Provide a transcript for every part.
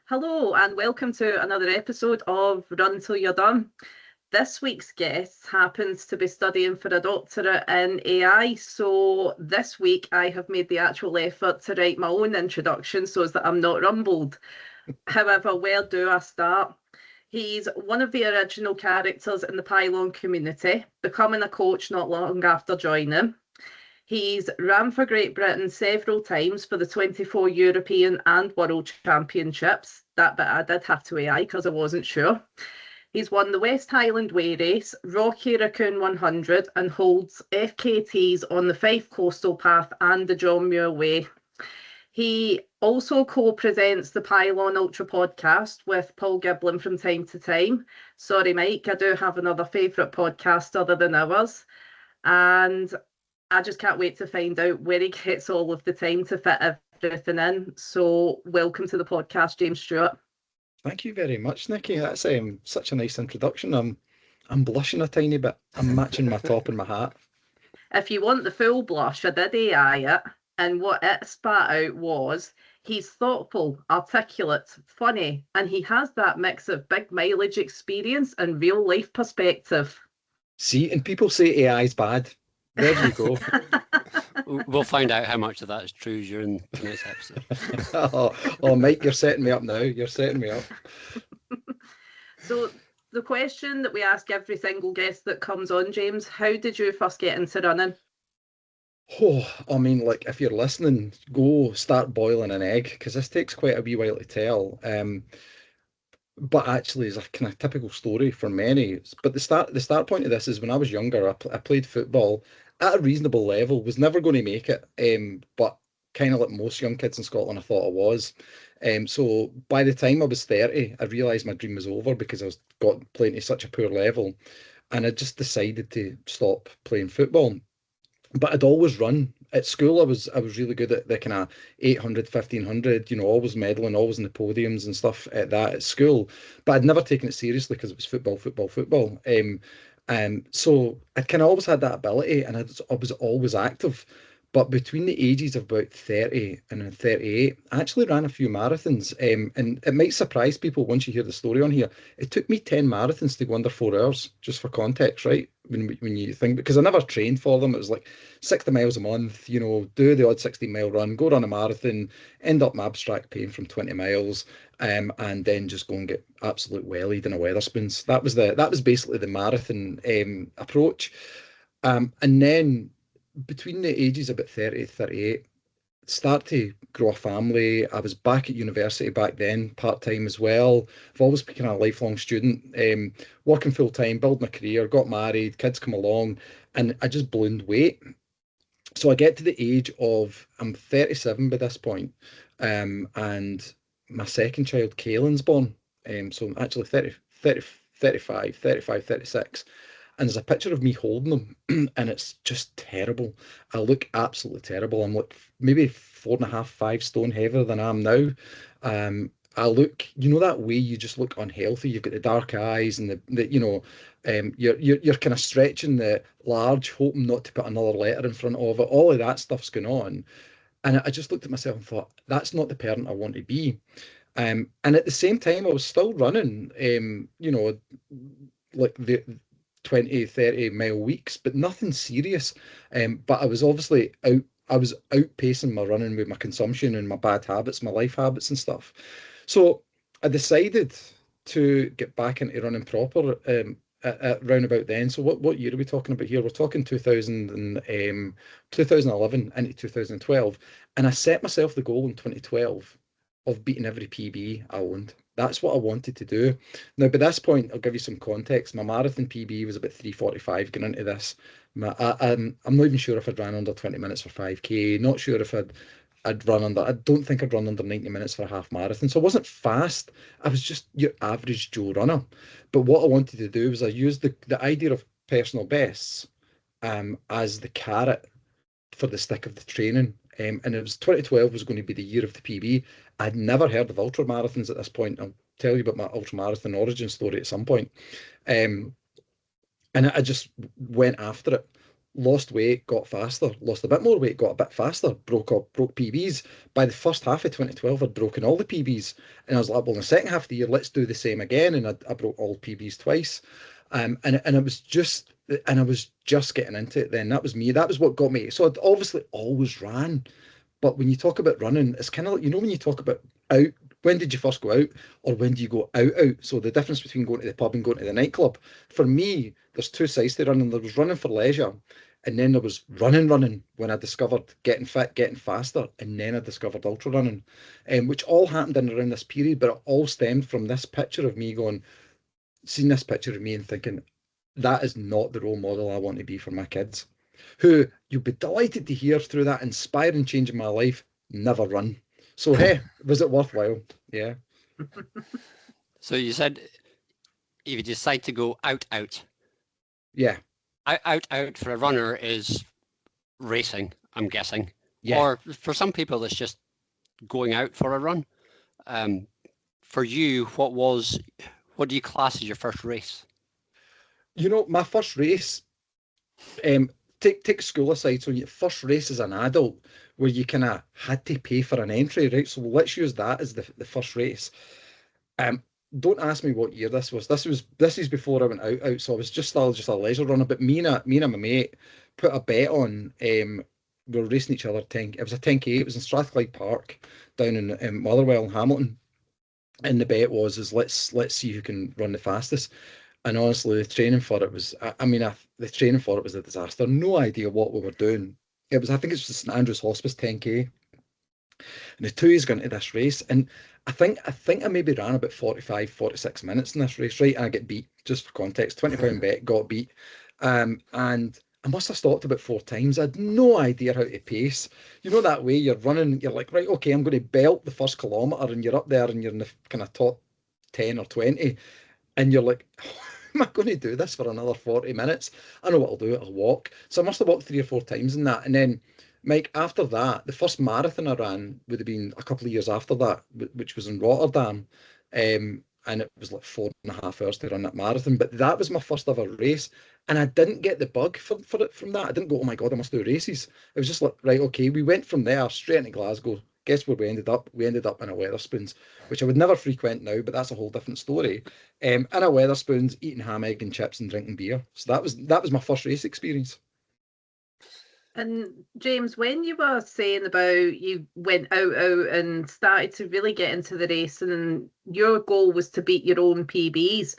Hello and welcome to another episode of Run Till You're Done. This week's guest happens to be studying for a doctorate in AI, so this week I have made the actual effort to write my own introduction so as that I'm not rumbled. However, where do I start? He's one of the original characters in the Pyllon community, becoming a coach not long after joining. He's ran for Great Britain several times for the 24 European and World Championships. That bit I did have to AI because I wasn't sure. He's won the West Highland Way race, Rocky Raccoon 100, and holds FKTs on the Fife Coastal Path and the John Muir Way. He also co-presents the Pyllon Ultra podcast with Paul Giblin from time to time. Sorry, Mike, I do have another favourite podcast other than ours. And I just can't wait to find out where he gets all of the time to fit everything in. So welcome to the podcast, James Stewart. Thank you very much, Nikki. That's such a nice introduction. I'm blushing a tiny bit. I'm matching my top and my hat. If you want the full blush, I did AI it, and what it spat out was he's thoughtful, articulate, funny, and he has that mix of big mileage experience and real life perspective. See, and people say AI is bad. There you go. We'll find out how much of that is true during the next episode. oh, Mike, you're setting me up now. You're setting me up. So the question that we ask every single guest that comes on, James, how did you first get into running? Oh, I mean, like, if you're listening, go start boiling an egg, because this takes quite a wee while to tell. But actually, it's a kind of typical story for many. But the start point of this is when I was younger. I played football at a reasonable level. Was never going to make it, but kind of like most young kids in Scotland, I thought I was. So by the time I was 30, I realised my dream was over because I was playing to such a poor level, and I just decided to stop playing football. But I'd always run at school. I was really good at the kind of 800, 1500, always medaling, always in the podiums and stuff at school. But I'd never taken it seriously because it was football, football, football. So I'd kind of always had that ability, and I was always active. But between the ages of about 30 and 38, I actually ran a few marathons. And it might surprise people once you hear the story on here. It took me 10 marathons to go under 4 hours, just for context, right? When you think, because I never trained for them. It was like 60 miles a month, do the odd 16-mile run, go run a marathon, end up in abstract pain from 20 miles, and then just go and get absolute wellied in a Weatherspoons. That was basically the marathon approach. And then between the ages of about 30 38, start to grow a family. I was back at university back then, part-time as well. I've always been a lifelong student, working full-time, building a career, got married, kids come along, and I just ballooned weight. So I get to the age of, I'm 37 by this point, and my second child, Kaylin's born. So I'm actually 35, 36. And there's a picture of me holding them, and it's just terrible. I look absolutely terrible. I'm like maybe 4.5, 5 stone heavier than I am now. I look, that way you just look unhealthy. You've got the dark eyes and you're kind of stretching the large, hoping not to put another letter in front of it. All of that stuff's going on. And I just looked at myself and thought, that's not the parent I want to be. And at the same time, I was still running, like the 20, 30-mile weeks, but nothing serious. But I was obviously outpacing my running with my consumption and my bad habits, my life habits and stuff. So I decided to get back into running proper at round about then. So what year are we talking about here? We're talking 2011 into 2012. And I set myself the goal in 2012 of beating every PB I owned. That's what I wanted to do. Now, by this point, I'll give you some context. My marathon PB was about 3:45 going into this. I'm not even sure if I'd ran under 20 minutes for 5K. Not sure if I'd run under. I don't think I'd run under 90 minutes for a half marathon. So I wasn't fast. I was just your average Joe runner. But what I wanted to do was I used the idea of personal bests as the carrot for the stick of the training. And it was 2012 was going to be the year of the PB. I'd never heard of ultra marathons at this point. I'll tell you about my ultra marathon origin story at some point. And I just went after it. lost weight, got faster, lost a bit more weight, got a bit faster, broke PBs. By the first half of 2012, I'd broken all the PBs. And I was like, well, in the second half of the year, let's do the same again. And I broke all PBs twice. And it was just, and I was just getting into it then. That was me. That was what got me. So I'd obviously always ran. But when you talk about running, it's kind of like, when you talk about out, when did you first go out or when do you go out? So the difference between going to the pub and going to the nightclub, for me, there's two sides to running. There was running for leisure, and then there was running when I discovered getting fit, getting faster, and then I discovered ultra running, which all happened in around this period, but it all stemmed from this picture of me seeing this picture of me and thinking, that is not the role model I want to be for my kids, who you'll be delighted to hear through that inspiring change in my life, never run. So, hey, was it worthwhile? Yeah. So you said if you decide to go out, Yeah. Out for a runner is racing, I'm guessing. Yeah. Or for some people, it's just going out for a run. For you, what do you class as your first race? My first race, take school aside, so your first race as an adult where you kind of had to pay for an entry, right? So let's use that as the first race. Don't ask me what year this was. This is before I went out. So I was just a leisure runner. But me and my mate put a bet on. We were racing each other. It was a 10K. It was in Strathclyde Park down in Motherwell, Hamilton. And the bet was let's see who can run the fastest. And honestly, the training for it was, the training for it was a disaster. No idea what we were doing. I think it's the St Andrews Hospice 10K. And the two is going to this race. And I think I maybe ran about 45, 46 minutes in this race, right? And I get beat, just for context, £20 bet, got beat. And I must have stopped about 4 times. I had no idea how to pace. That way you're running, you're like, right, okay, I'm going to belt the first kilometre, and you're up there and you're in the kind of top 10 or 20. And you're like, am I going to do this for another 40 minutes? I know what I'll do. I'll walk. So I must have walked 3 or 4 times in that. And then, Mike, after that, the first marathon I ran would have been a couple of years after that, which was in Rotterdam. And it was like 4.5 hours to run that marathon. But that was my first ever race. And I didn't get the bug for it from that. I didn't go, oh my God, I must do races. It was just like, right, okay, we went from there straight into Glasgow. Guess where we ended up? We ended up in a Wetherspoons, which I would never frequent now, but that's a whole different story. In a Wetherspoons, eating ham, egg, and chips and drinking beer. So that was my first race experience. And James, when you were saying about you went out and started to really get into the race, and your goal was to beat your own PBs,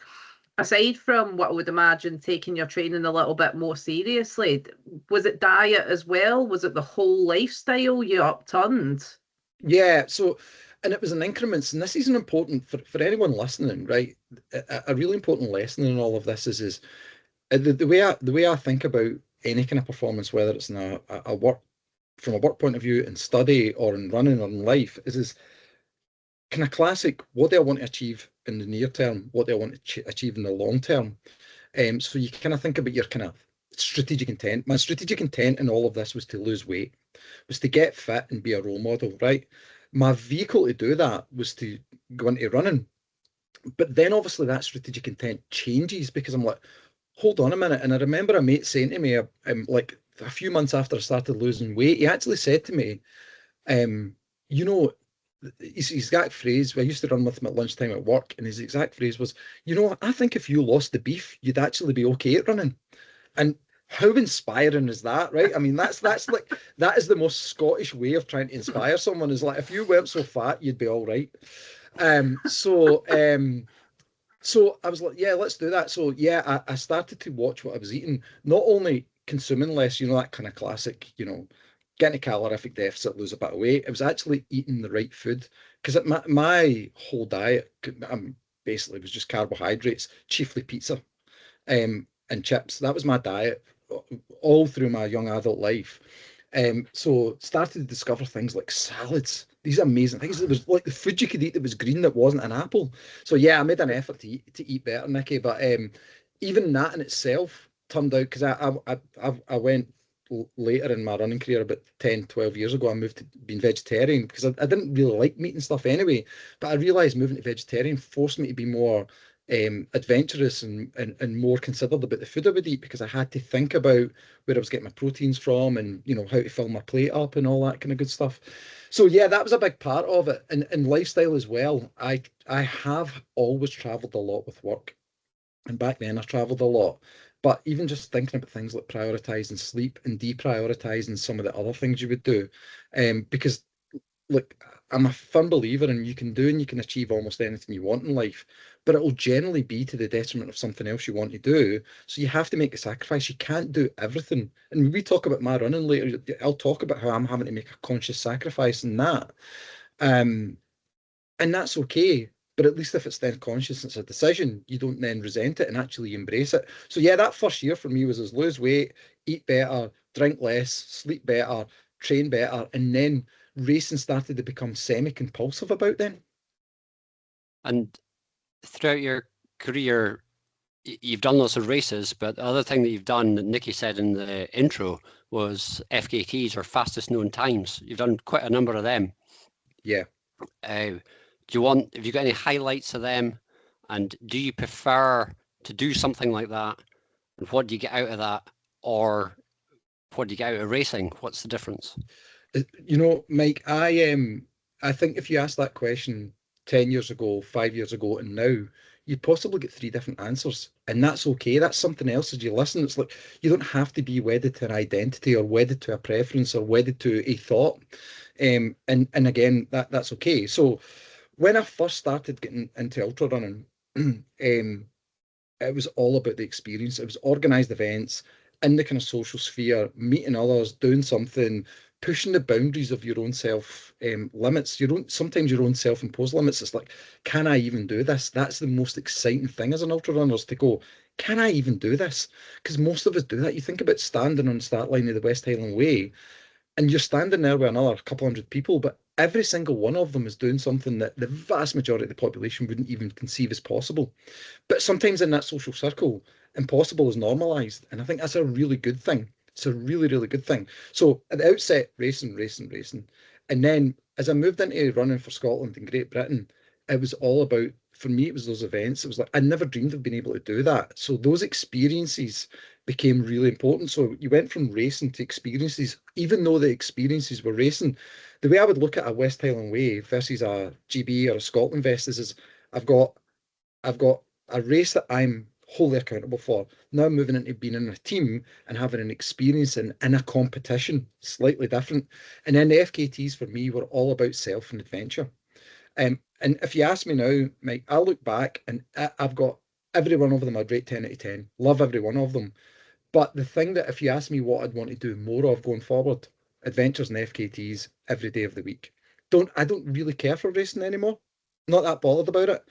aside from what I would imagine taking your training a little bit more seriously, was it diet as well? Was it the whole lifestyle you upturned? Yeah, so, and it was in increments, and this is an important for anyone listening, right? A really important lesson in all of this is the way I think about any kind of performance, whether it's in a work, from a work point of view, in study or in running or in life, is kind of classic. What do I want to achieve in the near term? What do I want to achieve in the long term? So you kind of think about your kind of strategic intent. My strategic intent in all of this was to lose weight, was to get fit and be a role model, right? My vehicle to do that was to go into running. But then obviously that strategic intent changes because I'm like, hold on a minute. And I remember a mate saying to me, like a few months after I started losing weight, he actually said to me, his exact phrase, I used to run with him at lunchtime at work, and his exact phrase was, I think if you lost the beef, you'd actually be okay at running. And how inspiring is that, right? I mean, that's like, that is the most Scottish way of trying to inspire someone, is like, if you weren't so fat, you'd be all right. So I was like, yeah, let's do that. So yeah, I started to watch what I was eating, not only consuming less, that kind of classic, getting a calorific deficit, lose a bit of weight. It was actually eating the right food, because my whole diet basically was just carbohydrates, chiefly pizza, and chips. That was my diet all through my young adult life. So started to discover things like salads. These amazing things. It was like the food you could eat that was green that wasn't an apple. So yeah, I made an effort to eat better, Nicky. But even that in itself turned out, because I went later in my running career, about 10, 12 years ago, I moved to being vegetarian because I didn't really like meat and stuff anyway. But I realised moving to vegetarian forced me to be more adventurous and more considered about the food I would eat, because I had to think about where I was getting my proteins from, and how to fill my plate up and all that kind of good stuff. So yeah, that was a big part of it, and lifestyle as well. I have always travelled a lot with work, and back then I travelled a lot. But even just thinking about things like prioritising sleep and deprioritising some of the other things you would do, because look, I'm a firm believer in you can do and you can achieve almost anything you want in life, but it will generally be to the detriment of something else you want to do. So you have to make a sacrifice. You can't do everything. And when we talk about my running later, I'll talk about how I'm having to make a conscious sacrifice in that. Um, and that's okay. But at least if it's then conscious, it's a decision, you don't then resent it and actually embrace it. So yeah, that first year for me was as lose weight, eat better, drink less, sleep better, train better, and then racing started to become semi-compulsive about then. And throughout your career, you've done lots of races, but the other thing that you've done, that Nikki said in the intro, was FKTs, or fastest known times. You've done quite a number of them. Yeah. Have you got any highlights of them? And do you prefer to do something like that? And what do you get out of that? Or what do you get out of racing? What's the difference? Mike, I think if you asked that question 10 years ago, 5 years ago, and now, you'd possibly get three different answers. And that's okay. That's something else as you listen. It's like you don't have to be wedded to an identity or wedded to a preference or wedded to a thought. And again, that's okay. So when I first started getting into ultra running, it was all about the experience. It was organised events in the kind of social sphere, meeting others, doing something, pushing the boundaries of your own self limits, sometimes your own self-imposed limits. It's like, can I even do this? That's the most exciting thing as an ultra runner, is to go, can I even do this? Because most of us do that. You think about standing on the start line of the West Highland Way, and you're standing there with another couple hundred people, but every single one of them is doing something that the vast majority of the population wouldn't even conceive as possible. But sometimes in that social circle, impossible is normalized. And I think that's a really good thing. It's a really, really good thing. So at the outset, racing, racing, racing. And then as I moved into running for Scotland and Great Britain, it was all about, for me, it was those events. It was like, I never dreamed of being able to do that. So those experiences became really important. So you went from racing to experiences, even though the experiences were racing. The way I would look at a West Highland Way versus a GB or a Scotland Vest is I've got a race that I'm wholly accountable for. Now I'm moving into being in a team and having an experience in a competition, slightly different. And then the FKTs for me were all about self and adventure. And if you ask me now, Mike, I look back and I've got every one of them I'd rate 10 out of 10. Love every one of them. But the thing that if you ask me what I'd want to do more of going forward, adventures and FKTs every day of the week. I don't really care for racing anymore. Not that bothered about it.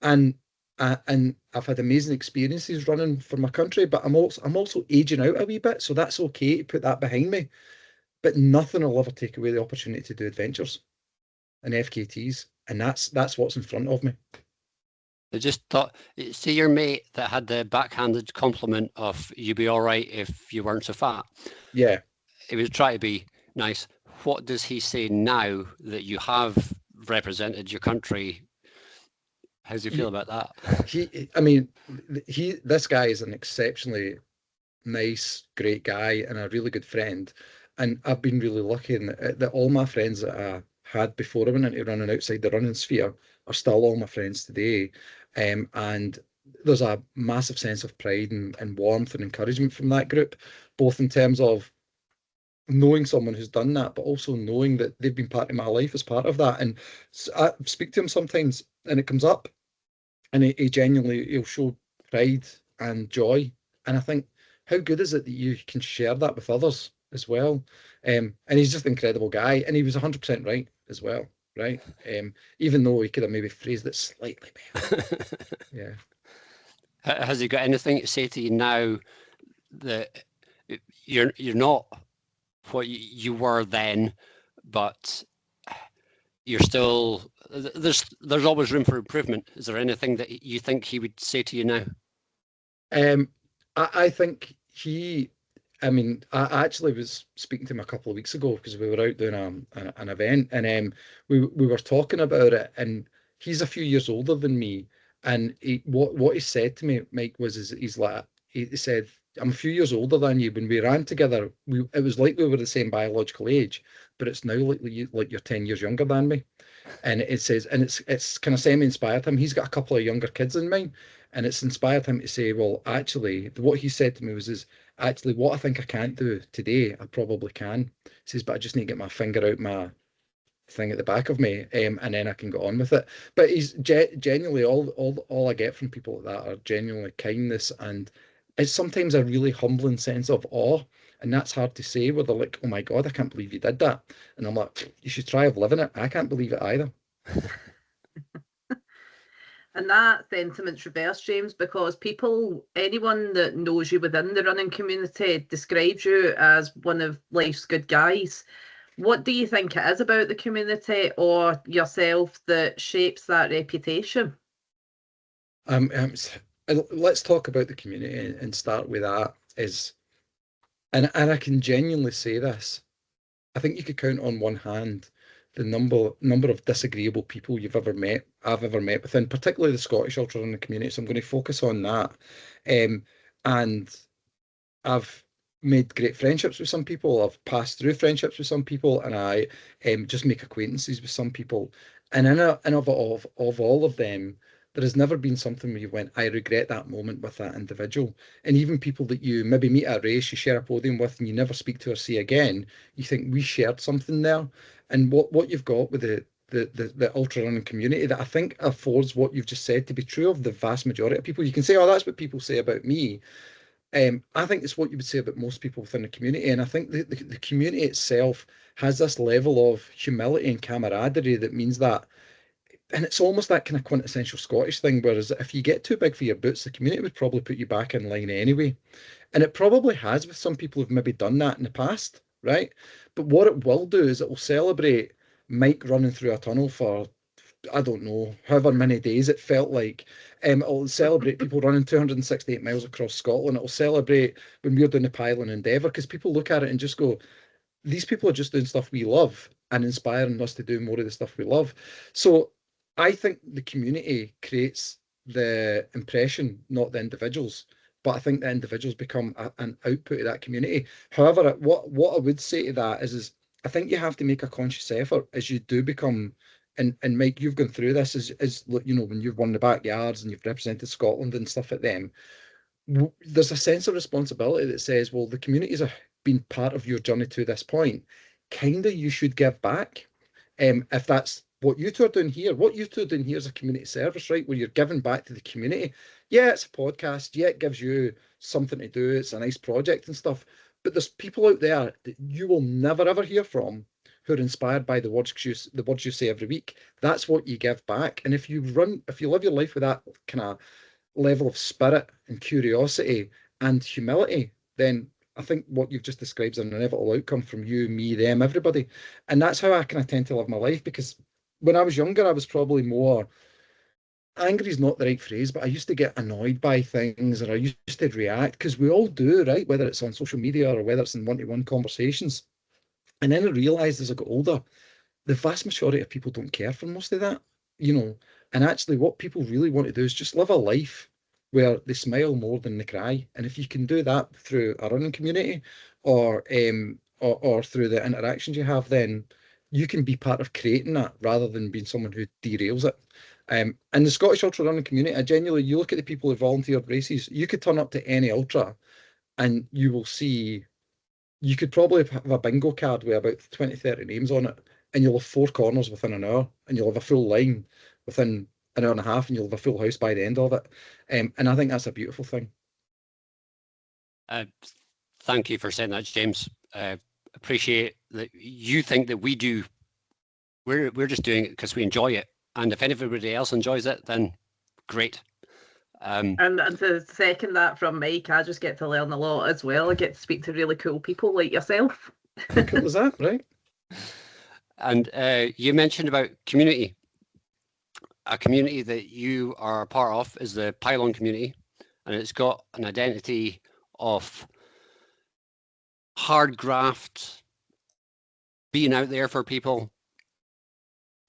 And and I've had amazing experiences running for my country, but I'm also aging out a wee bit, so that's okay to put that behind me. But nothing will ever take away the opportunity to do adventures and FKTs, and that's what's in front of me. I just thought, see your mate that had the backhanded compliment of you'd be all right if you weren't so fat. Yeah. He was trying to be nice. What does he say now that you have represented your country? How does he feel about that? This guy is an exceptionally nice, great guy and a really good friend. And I've been really lucky in that all my friends that I had before I went into running outside the running sphere are still all my friends today. And there's a massive sense of pride and warmth and encouragement from that group, both in terms of knowing someone who's done that, but also knowing that they've been part of my life as part of that. And I speak to him sometimes and it comes up, and he genuinely, he'll show pride and joy. And I think, how good is it that you can share that with others as well? And he's just an incredible guy, and he was 100% right as well, right? Even though he could have maybe phrased it slightly better. Yeah. Has he got anything to say to you now that you're not what you were then, but you're still, there's always room for improvement? Is there anything that you think he would say to you now? I think I actually was speaking to him a couple of weeks ago because we were out doing an event, and we were talking about it, and he's a few years older than me, And what he said to me, Mike, he's like, he said, I'm a few years older than you. When we ran together, it was like we were the same biological age, but it's now like you're 10 years younger than me. And it says, and it's kind of semi-inspired him. He's got a couple of younger kids in mine, and it's inspired him to say, well, actually, what he said to me is actually what I think I can't do today, I probably can. He says, but I just need to get my finger out my thing at the back of me, and then I can go on with it. But he's genuinely all I get from people like that are genuinely kindness, and it's sometimes a really humbling sense of awe, and that's hard to say. Where they're like, "Oh my God, I can't believe you did that," and I'm like, "You should try living it." I can't believe it either. And that sentiment's reversed, James, because anyone that knows you within the running community describes you as one of life's good guys. What do you think it is about the community or yourself that shapes that reputation? Let's talk about the community and start with that. And I can genuinely say this. I think you could count on one hand the number of disagreeable people I've ever met within, particularly the Scottish ultra running community. So I'm going to focus on that. And I've made great friendships with some people. I've passed through friendships with some people, and I just make acquaintances with some people. And of all of them, there has never been something where you went, I regret that moment with that individual. And even people that you maybe meet at a race, you share a podium with, and you never speak to or see again, you think we shared something there. And what you've got with the ultra running community that I think affords what you've just said to be true of the vast majority of people. You can say, oh, that's what people say about me. I think it's what you would say about most people within the community. And I think the community itself has this level of humility and camaraderie that means that, and it's almost that kind of quintessential Scottish thing, whereas if you get too big for your boots, the community would probably put you back in line anyway. And it probably has with some people who've maybe done that in the past, right? But what it will do is it will celebrate Mike running through a tunnel for I don't know, however many days it felt like. It'll celebrate people running 268 miles across Scotland. It'll celebrate when we're doing the Pyllon Endeavour because people look at it and just go, these people are just doing stuff we love and inspiring us to do more of the stuff we love. So I think the community creates the impression, not the individuals. But I think the individuals become an output of that community. However, what I would say to that is I think you have to make a conscious effort as you do become and Mike, you've gone through this as you know, when you've won the backyards and you've represented Scotland and stuff like them, there's a sense of responsibility that says, well, the communities have been part of your journey to this point. Kind of you should give back. If that's what you two are doing here, what you two are doing here is a community service, right? Where you're giving back to the community. Yeah, it's a podcast. Yeah, it gives you something to do. It's a nice project and stuff. But there's people out there that you will never ever hear from who are inspired by the words you say every week. That's what you give back. And if you live your life with that kind of level of spirit and curiosity and humility, then I think what you've just described is an inevitable outcome from you, me, them, everybody. And that's how I kind of tend to live my life because when I was younger, I was probably more angry is not the right phrase, but I used to get annoyed by things or I used to react because we all do, right? Whether it's on social media or whether it's in one-to-one conversations. And then I realized as I got older, the vast majority of people don't care for most of that, you know. And actually, what people really want to do is just live a life where they smile more than they cry. And if you can do that through a running community or through the interactions you have, then you can be part of creating that rather than being someone who derails it. And the Scottish ultra running community, I genuinely, you look at the people who volunteered races, you could turn up to any ultra and you will see you could probably have a bingo card with about 20, 30 names on it, and you'll have four corners within an hour, and you'll have a full line within an hour and a half, and you'll have a full house by the end of it. And I think that's a beautiful thing. Thank you for saying that, James. Appreciate that you think that we do. We're just doing it because we enjoy it, and if anybody else enjoys it, then great. And to second that from Mike, I just get to learn a lot as well. I get to speak to really cool people like yourself. How cool is that, right? And you mentioned about community. A community that you are a part of is the Pyllon community, and it's got an identity of hard graft, being out there for people.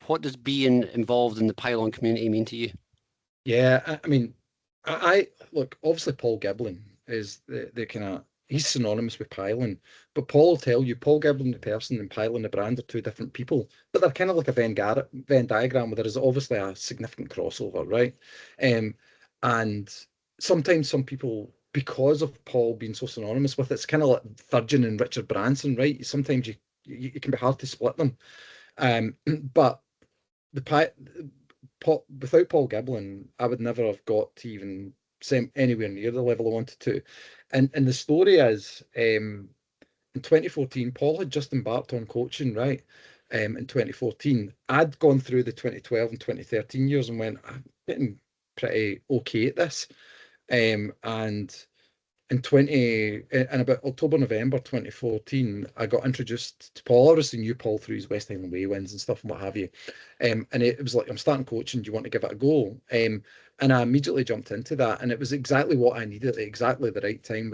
What does being involved in the Pyllon community mean to you? Yeah, I mean, I look, obviously Paul Giblin is the kind of, he's synonymous with Pyllon, but Paul will tell you Paul Giblin the person and Pyllon the brand are two different people, but they're kind of like a Venn diagram where there is obviously a significant crossover, right? And sometimes some people, because of Paul being so synonymous with it, it's kind of like Virgin and Richard Branson, right? Sometimes you it can be hard to split them. But the without Paul Giblin, I would never have got to even anywhere near the level I wanted to. And the story is, in 2014, Paul had just embarked on coaching, right? In 2014, I'd gone through the 2012 and 2013 years and went, I'm getting pretty okay at this. And in about October, November 2014, I got introduced to Paul. I obviously knew Paul through his West Highland Way wins and stuff and what have you. And it was like, I'm starting coaching. Do you want to give it a go? And I immediately jumped into that, and it was exactly what I needed at exactly the right time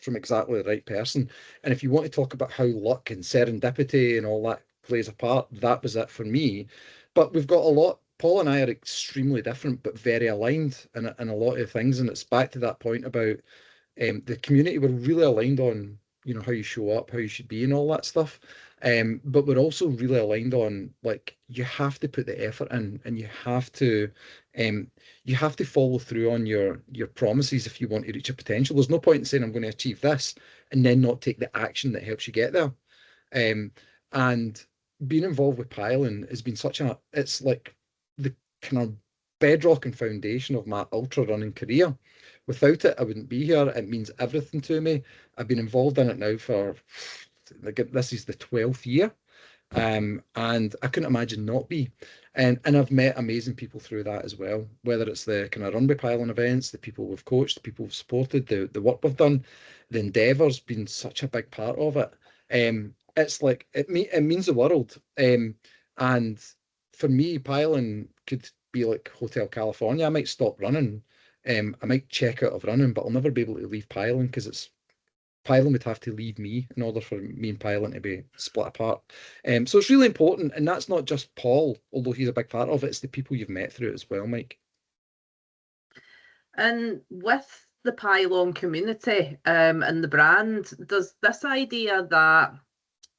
from exactly the right person. And if you want to talk about how luck and serendipity and all that plays a part, that was it for me. But we've got a lot. Paul and I are extremely different, but very aligned in a lot of things. And it's back to that point about the community were really aligned on, how you show up, how you should be, and all that stuff. But we're also really aligned on, like, you have to put the effort in, and um, you have to follow through on your promises if you want to reach your potential. There's no point in saying I'm going to achieve this and then not take the action that helps you get there. Um, and being involved with Pyllon has been it's like the kind of bedrock and foundation of my ultra running career. Without it, I wouldn't be here. It means everything to me. I've been involved in it now for, like, this is the 12th year. And I couldn't imagine not be. And I've met amazing people through that as well, whether it's the kind of Run by Pylon events, the people we've coached, the people we've supported, the work we've done, the endeavour's been such a big part of it. It's like it means the world. And for me, Pylon could be like Hotel California. I might stop running. I might check out of running, but I'll never be able to leave Pylon because Pyllon would have to leave me in order for me and Pyllon to be split apart. So it's really important, and that's not just Paul, although he's a big part of it. It's the people you've met through it as well, Mike. And with the Pyllon community and the brand, does this idea that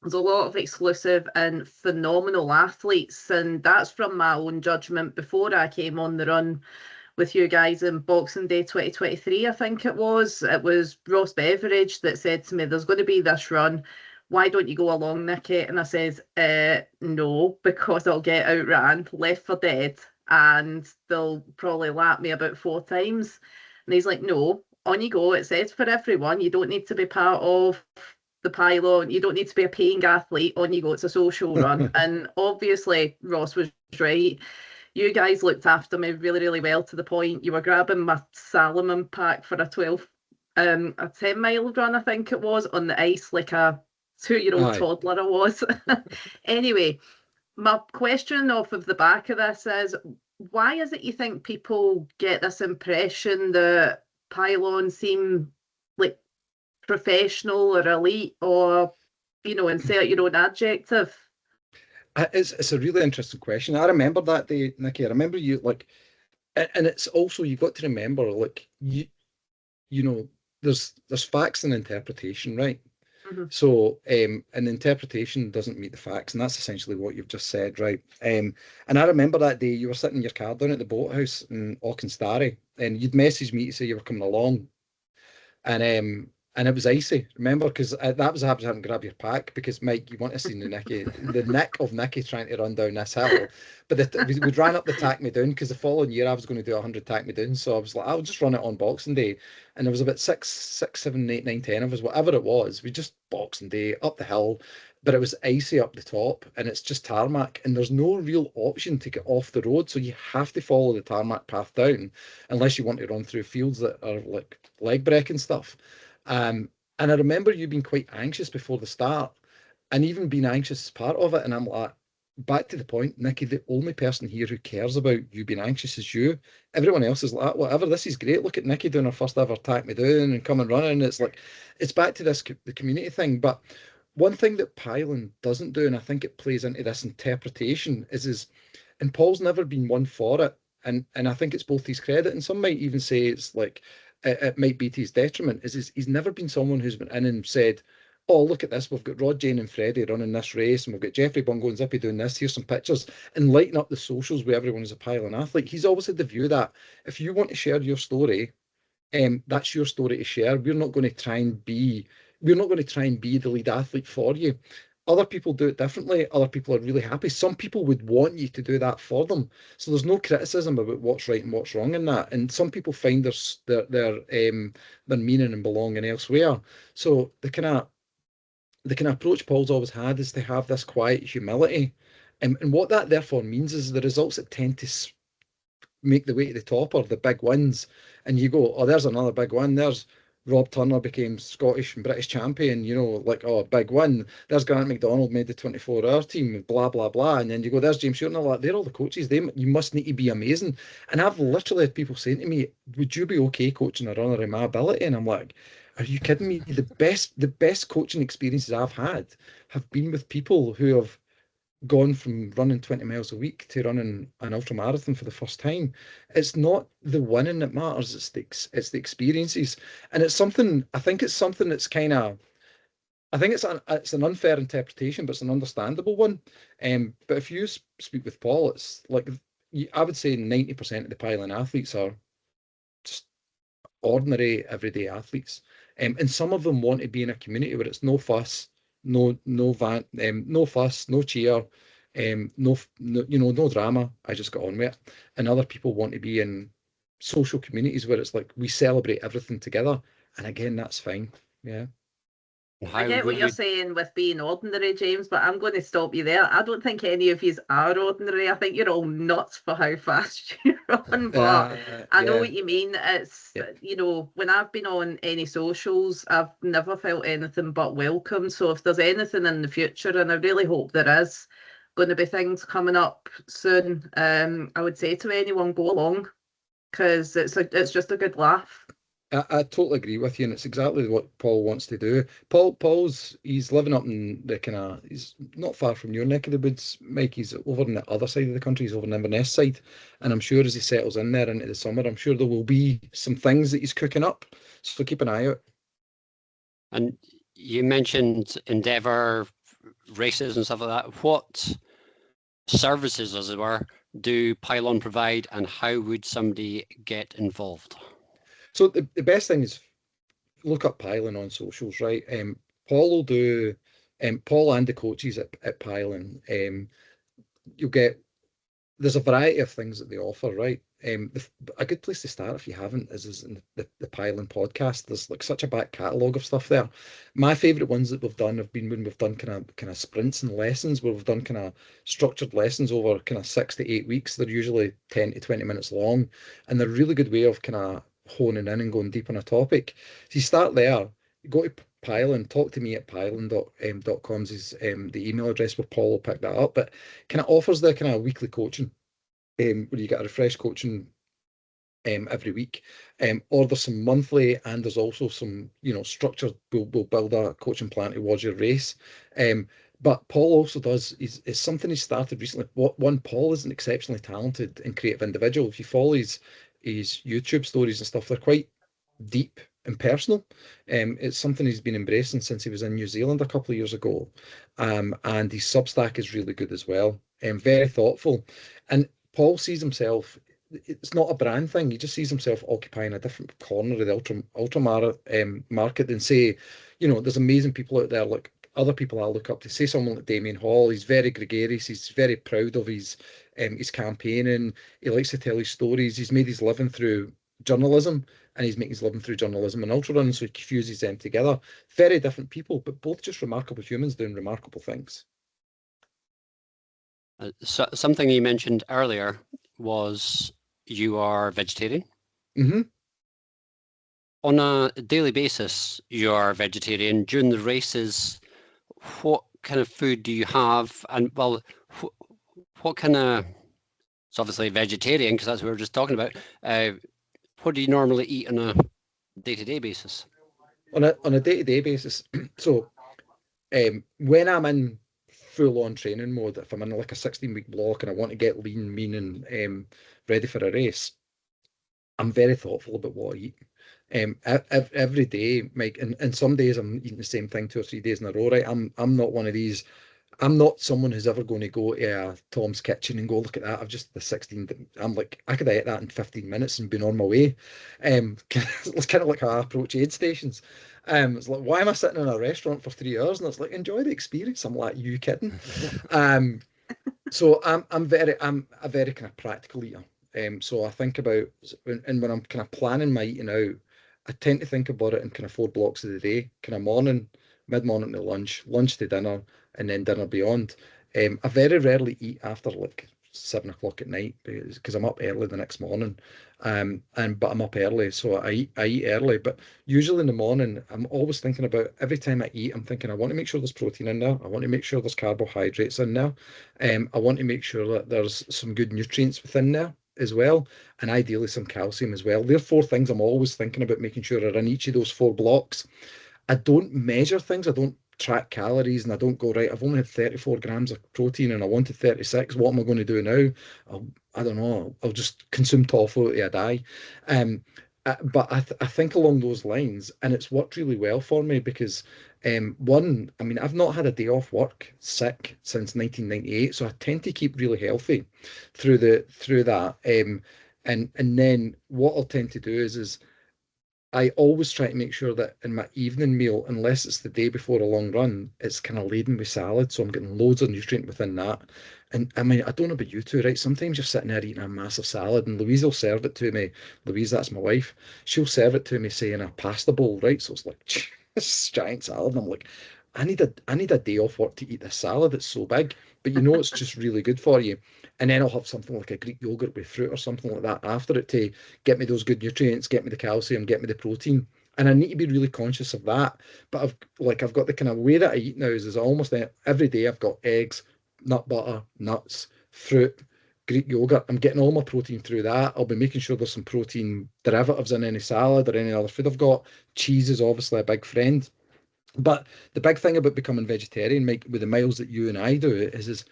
there's a lot of exclusive and phenomenal athletes, and that's from my own judgment before I came on the run with you guys in Boxing Day 2023, I think it was. It was Ross Beveridge that said to me, there's going to be this run. Why don't you go along, Nikki? And I says, no, because I'll get outran, left for dead, and they'll probably lap me about 4 times. And he's like, no, on you go. It says for everyone. You don't need to be part of the Pyllon. You don't need to be a paying athlete. On you go. It's a social run. And obviously, Ross was right. You guys looked after me really, really well, to the point you were grabbing my Salomon pack for a 10-mile run, I think it was, on the ice like a 2-year-old toddler I was. Anyway, my question off of the back of this is, why is it you think people get this impression that Pyllon seem like professional or elite, or, insert your own adjective? It's a really interesting question. I remember that day, Nikki. I remember you, like, and it's also, you've got to remember, like, there's facts and interpretation, right? Mm-hmm. So, and interpretation doesn't meet the facts, and that's essentially what you've just said, right? And I remember that day you were sitting in your car down at the boathouse in Auchenstary, and you'd messaged me to say you were coming along, and it was icy. Remember, because that was having to grab your pack, because Mike, you want to see the nick of Nicky trying to run down this hill. But we ran up the tack me down, because the following year I was going to do 100 tack me down. So I was like, I'll just run it on Boxing Day. And there was about 6, 7, 8, 9, 10 of us, whatever it was. We just Boxing Day up the hill, but it was icy up the top, and it's just tarmac, and there's no real option to get off the road. So you have to follow the tarmac path down, unless you want to run through fields that are like leg breaking stuff. And I remember you being quite anxious before the start, and even being anxious as part of it. And I'm like, back to the point, Nikki, the only person here who cares about you being anxious is you. Everyone else is like, whatever, this is great. Look at Nikki doing her first ever tack me down and coming running. It's like, it's back to the community thing. But one thing that Pyllon doesn't do, and I think it plays into this interpretation, and Paul's never been one for it, and I think it's both his credit, and some might even say it's like it might be to his detriment. Is he's never been someone who's been in and said, "Oh, look at this! We've got Rod, Jane, and Freddie running this race, and we've got Jeffrey Bungo and Zippy doing this. Here's some pictures," and lighting up the socials where everyone is a Pyllon athlete. He's always had the view that if you want to share your story, that's your story to share. We're not going to try and be the lead athlete for you. Other people do it differently. Other people are really happy. Some people would want you to do that for them. So there's no criticism about what's right and what's wrong in that. And some people find their meaning and belonging elsewhere. So the kind of approach Paul's always had is to have this quiet humility. And what that therefore means is the results that tend to make the way to the top are the big wins. And you go, oh, there's another big one. There's Rob Turner became Scottish and British champion, like, oh, big win. There's Grant McDonald made the 24-hour team, blah, blah, blah. And then you go, there's James Stewart, and all that. They're all the coaches. You must need to be amazing. And I've literally had people saying to me, would you be okay coaching a runner in my ability? And I'm like, are you kidding me? The best coaching experiences I've had have been with people who have gone from running 20 miles a week to running an ultra marathon for the first time. It's not the winning that matters, it's the experiences. And it's something, I think it's something that's kind of, I think it's an unfair interpretation, but it's an understandable one. But if you speak with Paul, it's like, I would say 90% of the Pyllon athletes are just ordinary everyday athletes. And some of them want to be in a community where it's no fuss, no fuss, no cheer, no drama. I just got on with it. And other people want to be in social communities where it's like we celebrate everything together. And again, that's fine. Yeah. I get what you're saying with being ordinary, James, but I'm going to stop you there. I don't think any of you are ordinary. I think you're all nuts for how fast you run, but I know what you mean. It's, when I've been on any socials, I've never felt anything but welcome. So if there's anything in the future, and I really hope there is going to be things coming up soon, I would say to anyone, go along, because it's just a good laugh. I totally agree with you, and it's exactly what Paul wants to do. He's living up in he's not far from your neck of the woods, Mike. He's over on the other side of the country. He's over on Inverness side, and I'm sure as he settles in there into the summer, I'm sure there will be some things that he's cooking up. So keep an eye out. And you mentioned Endeavour races and stuff like that. What services, as it were, do Pyllon provide, and how would somebody get involved? So the best thing is look up Pyllon on socials, right? Paul will do, Paul and the coaches at Pyllon, there's a variety of things that they offer, right? A good place to start if you haven't is in the Pyllon podcast. There's like such a back catalogue of stuff there. My favourite ones that we've done have been when we've done kind of sprints and lessons, where we've done kind of structured lessons over kind of 6 to 8 weeks. They're usually 10 to 20 minutes long, and they're a really good way of kind of honing in and going deep on a topic. So you start there, you go to Pyllon, talk to me at pyllon.com is the email address where Paul will pick that up, but kind of offers the kind of weekly coaching where you get a refresh coaching every week, or there's some monthly, and there's also some structured, we'll build a coaching plan towards your race. But Paul also does is something he started recently. Paul is an exceptionally talented and creative individual. If you follow his YouTube stories and stuff, they're quite deep and personal. It's something he's been embracing since he was in New Zealand a couple of years ago. And his Substack is really good as well. Very thoughtful. And Paul sees himself, it's not a brand thing, he just sees himself occupying a different corner of the ultra market than, say, there's amazing people out there, like other people I look up to, say someone like Damien Hall. He's very gregarious, he's very proud of his campaigning, he likes to tell his stories, he's made his living through journalism, and he's making his living through journalism and ultra running, so he fuses them together. Very different people, but both just remarkable humans doing remarkable things. So something you mentioned earlier was you are vegetarian. Mm-hmm. On a daily basis, you are vegetarian. During the races, what kind of food do you have? And what kind of, it's obviously vegetarian because that's what we were just talking about. What do you normally eat on a day-to-day basis? On a day-to-day basis, so when I'm in full on training mode, if I'm in like a 16-week block and I want to get lean, mean, and ready for a race, I'm very thoughtful about what I eat. Every day, Mike, and some days I'm eating the same thing 2 or 3 days in a row, right? I'm not one of these. I'm not someone who's ever going to go to Tom's Kitchen and go, look at that. I've just the 16. I'm like, I could eat that in 15 minutes and been on my way. It's kind of like how I approach aid stations. It's like, why am I sitting in a restaurant for 3 hours? And it's like, enjoy the experience. I'm like, you kidding? So I'm a very kind of practical eater. So I think about, and when I'm kind of planning my eating out, I tend to think about it in kind of 4 blocks of the day, kind of morning, mid-morning to lunch, lunch to dinner, and then dinner beyond. I very rarely eat after like 7 o'clock at night because I'm up early the next morning. But I'm up early, so I eat early. But usually in the morning, I'm always thinking about every time I eat, I'm thinking I want to make sure there's protein in there. I want to make sure there's carbohydrates in there. I want to make sure that there's some good nutrients within there as well, and ideally some calcium as well. There are 4 things I'm always thinking about making sure are in each of those 4 blocks. I don't measure things. I don't track calories, and I don't go, right, I've only had 34 grams of protein and I wanted 36. What am I going to do now? I don't know. I'll just consume tofu till I die. But I think along those lines, and it's worked really well for me because one, I mean, I've not had a day off work sick since 1998, so I tend to keep really healthy through that. And then what I'll tend to do is I always try to make sure that in my evening meal, unless it's the day before a long run, it's kind of laden with salad. So I'm getting loads of nutrient within that. And I mean, I don't know about you two, right? Sometimes you're sitting there eating a massive salad and Louise will serve it to me. Louise, that's my wife. She'll serve it to me, say, in a pasta bowl, right? So it's like this giant salad. And I'm like, I need a day off work to eat this salad. It's so big. But you know it's just really good for you. And then I'll have something like a Greek yogurt with fruit or something like that after it to get me those good nutrients, get me the calcium, get me the protein. And I need to be really conscious of that. But I've got the kind of way that I eat now is almost every day I've got eggs, nut butter, nuts, fruit, Greek yogurt. I'm getting all my protein through that. I'll be making sure there's some protein derivatives in any salad or any other food I've got. Cheese is obviously a big friend. But the big thing about becoming vegetarian, Mike, with the miles that you and I do, is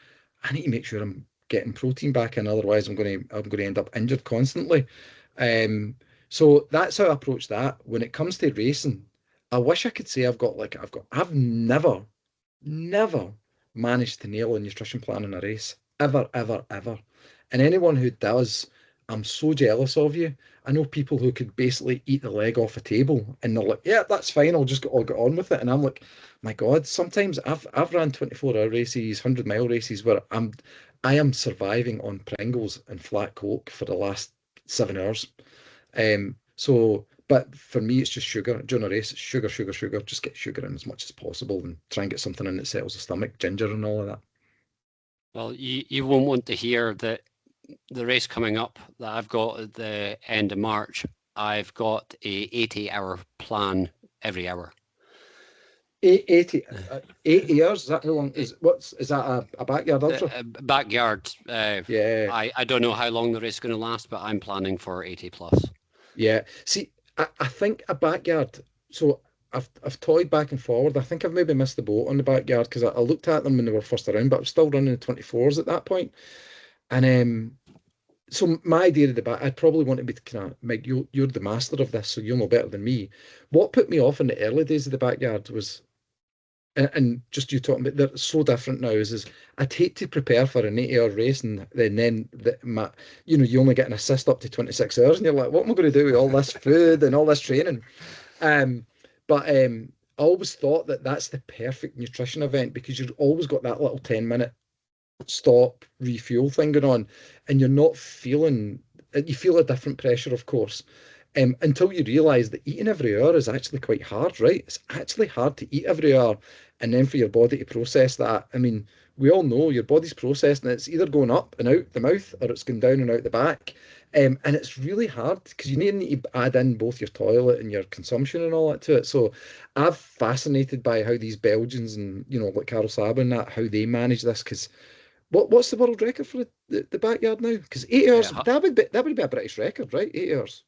I need to make sure I'm getting protein back in. Otherwise, I'm going to end up injured constantly. So that's how I approach that. When it comes to racing, I wish I could say I've never managed to nail a nutrition plan in a race. Ever, ever, ever. And anyone who does, I'm so jealous of you. I know people who could basically eat the leg off a table and they're like, yeah, that's fine, I'll get on with it. And I'm like, my God, sometimes I've ran 24-hour races, 100-mile races where I am surviving on Pringles and flat Coke for the last 7 hours. But for me, it's just sugar. During a race, it's sugar, sugar, sugar. Just get sugar in as much as possible and try and get something in that settles the stomach, ginger and all of that. Well, you won't want to hear that the race coming up that I've got at the end of March. I've got a 80-hour plan every hour. 80 years? Is that how long? Is that a backyard ultra? Backyard. Yeah. I don't know how long the race is going to last, but I'm planning for 80 plus. Yeah. See, I think a backyard. So I've toyed back and forward. I think I've maybe missed the boat on the backyard because I looked at them when they were first around, but I was still running the 24s at that point. And so my idea of the back, I'd probably want to be kind of, Mike, you're the master of this, so you'll know better than me. What put me off in the early days of the backyard was, and just you talking about, they're so different now, is I'd hate to prepare for an 80-hour race and then you only get an assist up to 26 hours and you're like, what am I going to do with all this food and all this training? But I always thought that that's the perfect nutrition event because you've always got that little 10-minute stop, refuel thing going on, and you're not feeling, you feel a different pressure, of course, until you realise that eating every hour is actually quite hard, right? It's actually hard to eat every hour and then for your body to process that. I mean, we all know your body's processing it. It's either going up and out the mouth or it's going down and out the back. And it's really hard because you need to add in both your toilet and your consumption and all that to it. So I'm fascinated by how these Belgians and, like Carol Saba and that, how they manage this because what's the world record for the backyard now? Because 8 hours, that would be a British record, right? 8 hours.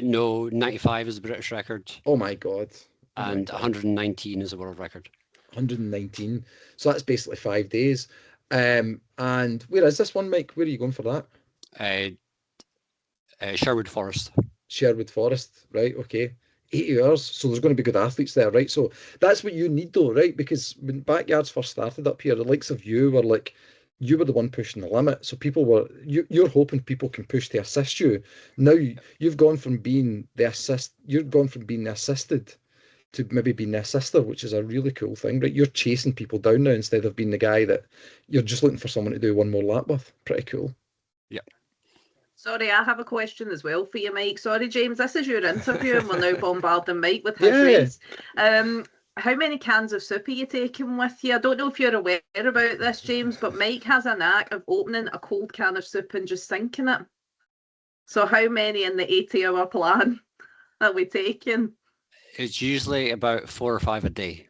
No, 95 is the British record. Oh my God. And 119 is the world record. 119. So that's basically 5 days. And where is this one, Mike? Where are you going for that? Sherwood Forest. Sherwood Forest, right? Okay. 80 hours. So there's going to be good athletes there, right? So that's what you need, though, right? Because when backyards first started up here, the likes of you were like, you were the one pushing the limit. So people were, you're hoping people can push to assist you. Now you've gone from being the assisted to maybe being the assister, which is a really cool thing, right? You're chasing people down now instead of being the guy that you're just looking for someone to do one more lap with. Pretty cool. Yeah. Sorry, I have a question as well for you, Mike. Sorry, James, this is your interview and we're now bombarding Mike with his race. How many cans of soup are you taking with you? I don't know if you're aware about this, James, but Mike has a knack of opening a cold can of soup and just sinking it. So how many in the 80-hour plan are we taking? It's usually about 4 or 5 a day.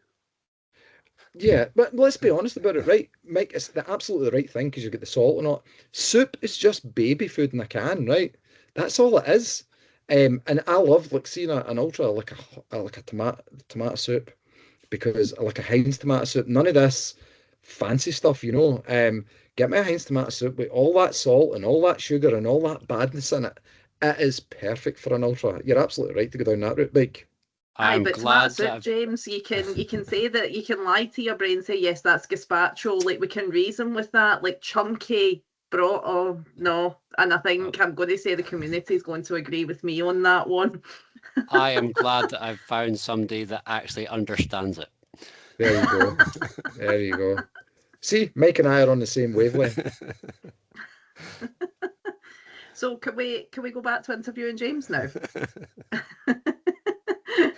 Yeah, but let's be honest about it, right? Mike, it's absolutely the right thing because you get the salt and all. Soup is just baby food in a can, right? That's all it is. And I love like seeing an ultra like a tomato soup, because like a Heinz tomato soup, none of this fancy stuff, you know. Get me a Heinz tomato soup with all that salt and all that sugar and all that badness in it. It is perfect for an ultra. You're absolutely right to go down that route, Mike. I'm but glad tomato soup, James, you can say that, you can lie to your brain and say, yes, that's gazpacho. Like, we can reason with that. Like, chunky broth, oh no. And I think I'm going to say the community is going to agree with me on that one. I am glad that I've found somebody that actually understands it. There you go. There you go. See, Mike and I are on the same wavelength. So can we go back to interviewing James now?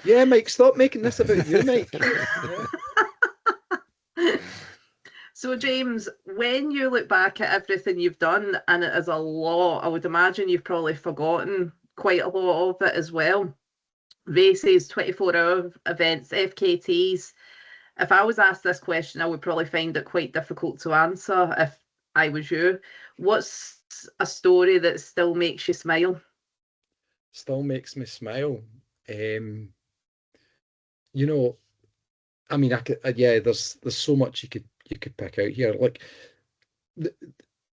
Yeah, Mike, stop making this about you, Mike. Yeah. So, James, when you look back at everything you've done, and it is a lot, I would imagine you've probably forgotten quite a lot of it as well. Races, 24-hour events, FKTs. If I was asked this question, I would probably find it quite difficult to answer if I was you. What's a story that still makes you smile? Still makes me smile. You know, I mean, I could, yeah, there's so much you could pick out here. Like,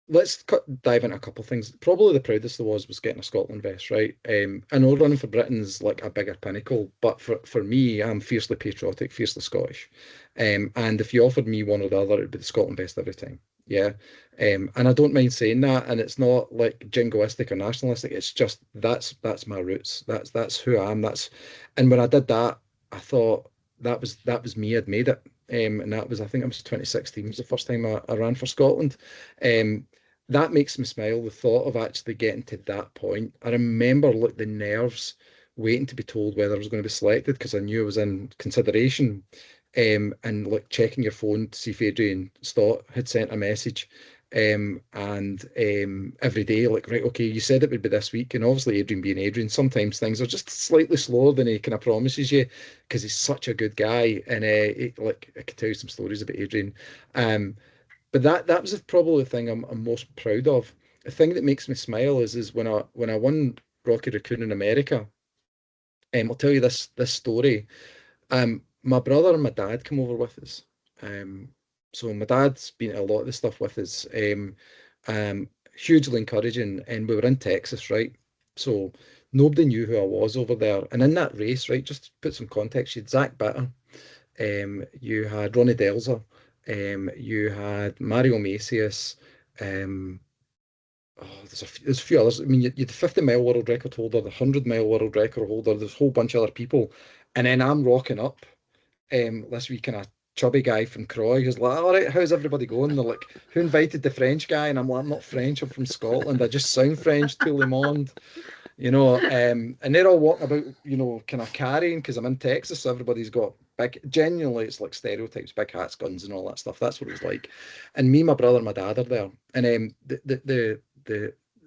let's dive into a couple of things. Probably the proudest there was getting a Scotland vest, right? I know running for Britain's like a bigger pinnacle, but for me, I'm fiercely patriotic, fiercely Scottish. And if you offered me one or the other, it'd be the Scotland vest every time. Yeah. And I don't mind saying that, and it's not like jingoistic or nationalistic. It's just that's my roots. That's who I am. And when I did that, I thought that was me. I'd made it. And that was, I think it was 2016 was the first time I ran for Scotland. That makes me smile, the thought of actually getting to that point. I remember like the nerves waiting to be told whether I was going to be selected, because I knew I was in consideration, and like checking your phone to see if Adrian Stott had sent a message. Every day, like, right, okay, you said it would be this week, and obviously Adrian being Adrian, sometimes things are just slightly slower than he kind of promises you, because he's such a good guy. And like, I could tell you some stories about Adrian. But that was probably the thing I'm most proud of. The thing that makes me smile is when I won Rocky Raccoon in America. I'll tell you this story. My brother and my dad come over with us. So my dad's been at a lot of the stuff with us. Hugely encouraging, and we were in Texas, right? So nobody knew who I was over there. And in that race, right, just to put some context, you had Zach Bitter, you had Ronnie Delzer, you had Mario Macias, there's a few others. I mean, you had the 50-mile world record holder, the 100-mile world record holder, there's a whole bunch of other people. And then I'm rocking up this wee kind of chubby guy from Croy who's like, all right, how's everybody going? They're like, who invited the French guy? And I'm like, I'm not French, I'm from Scotland. I just sound French, tout le monde. You know, and they're all walking about, you know, kind of carrying, because I'm in Texas, so everybody's got big, genuinely, it's like stereotypes, big hats, guns, and all that stuff. That's what it was like. And me, my brother, and my dad are there. And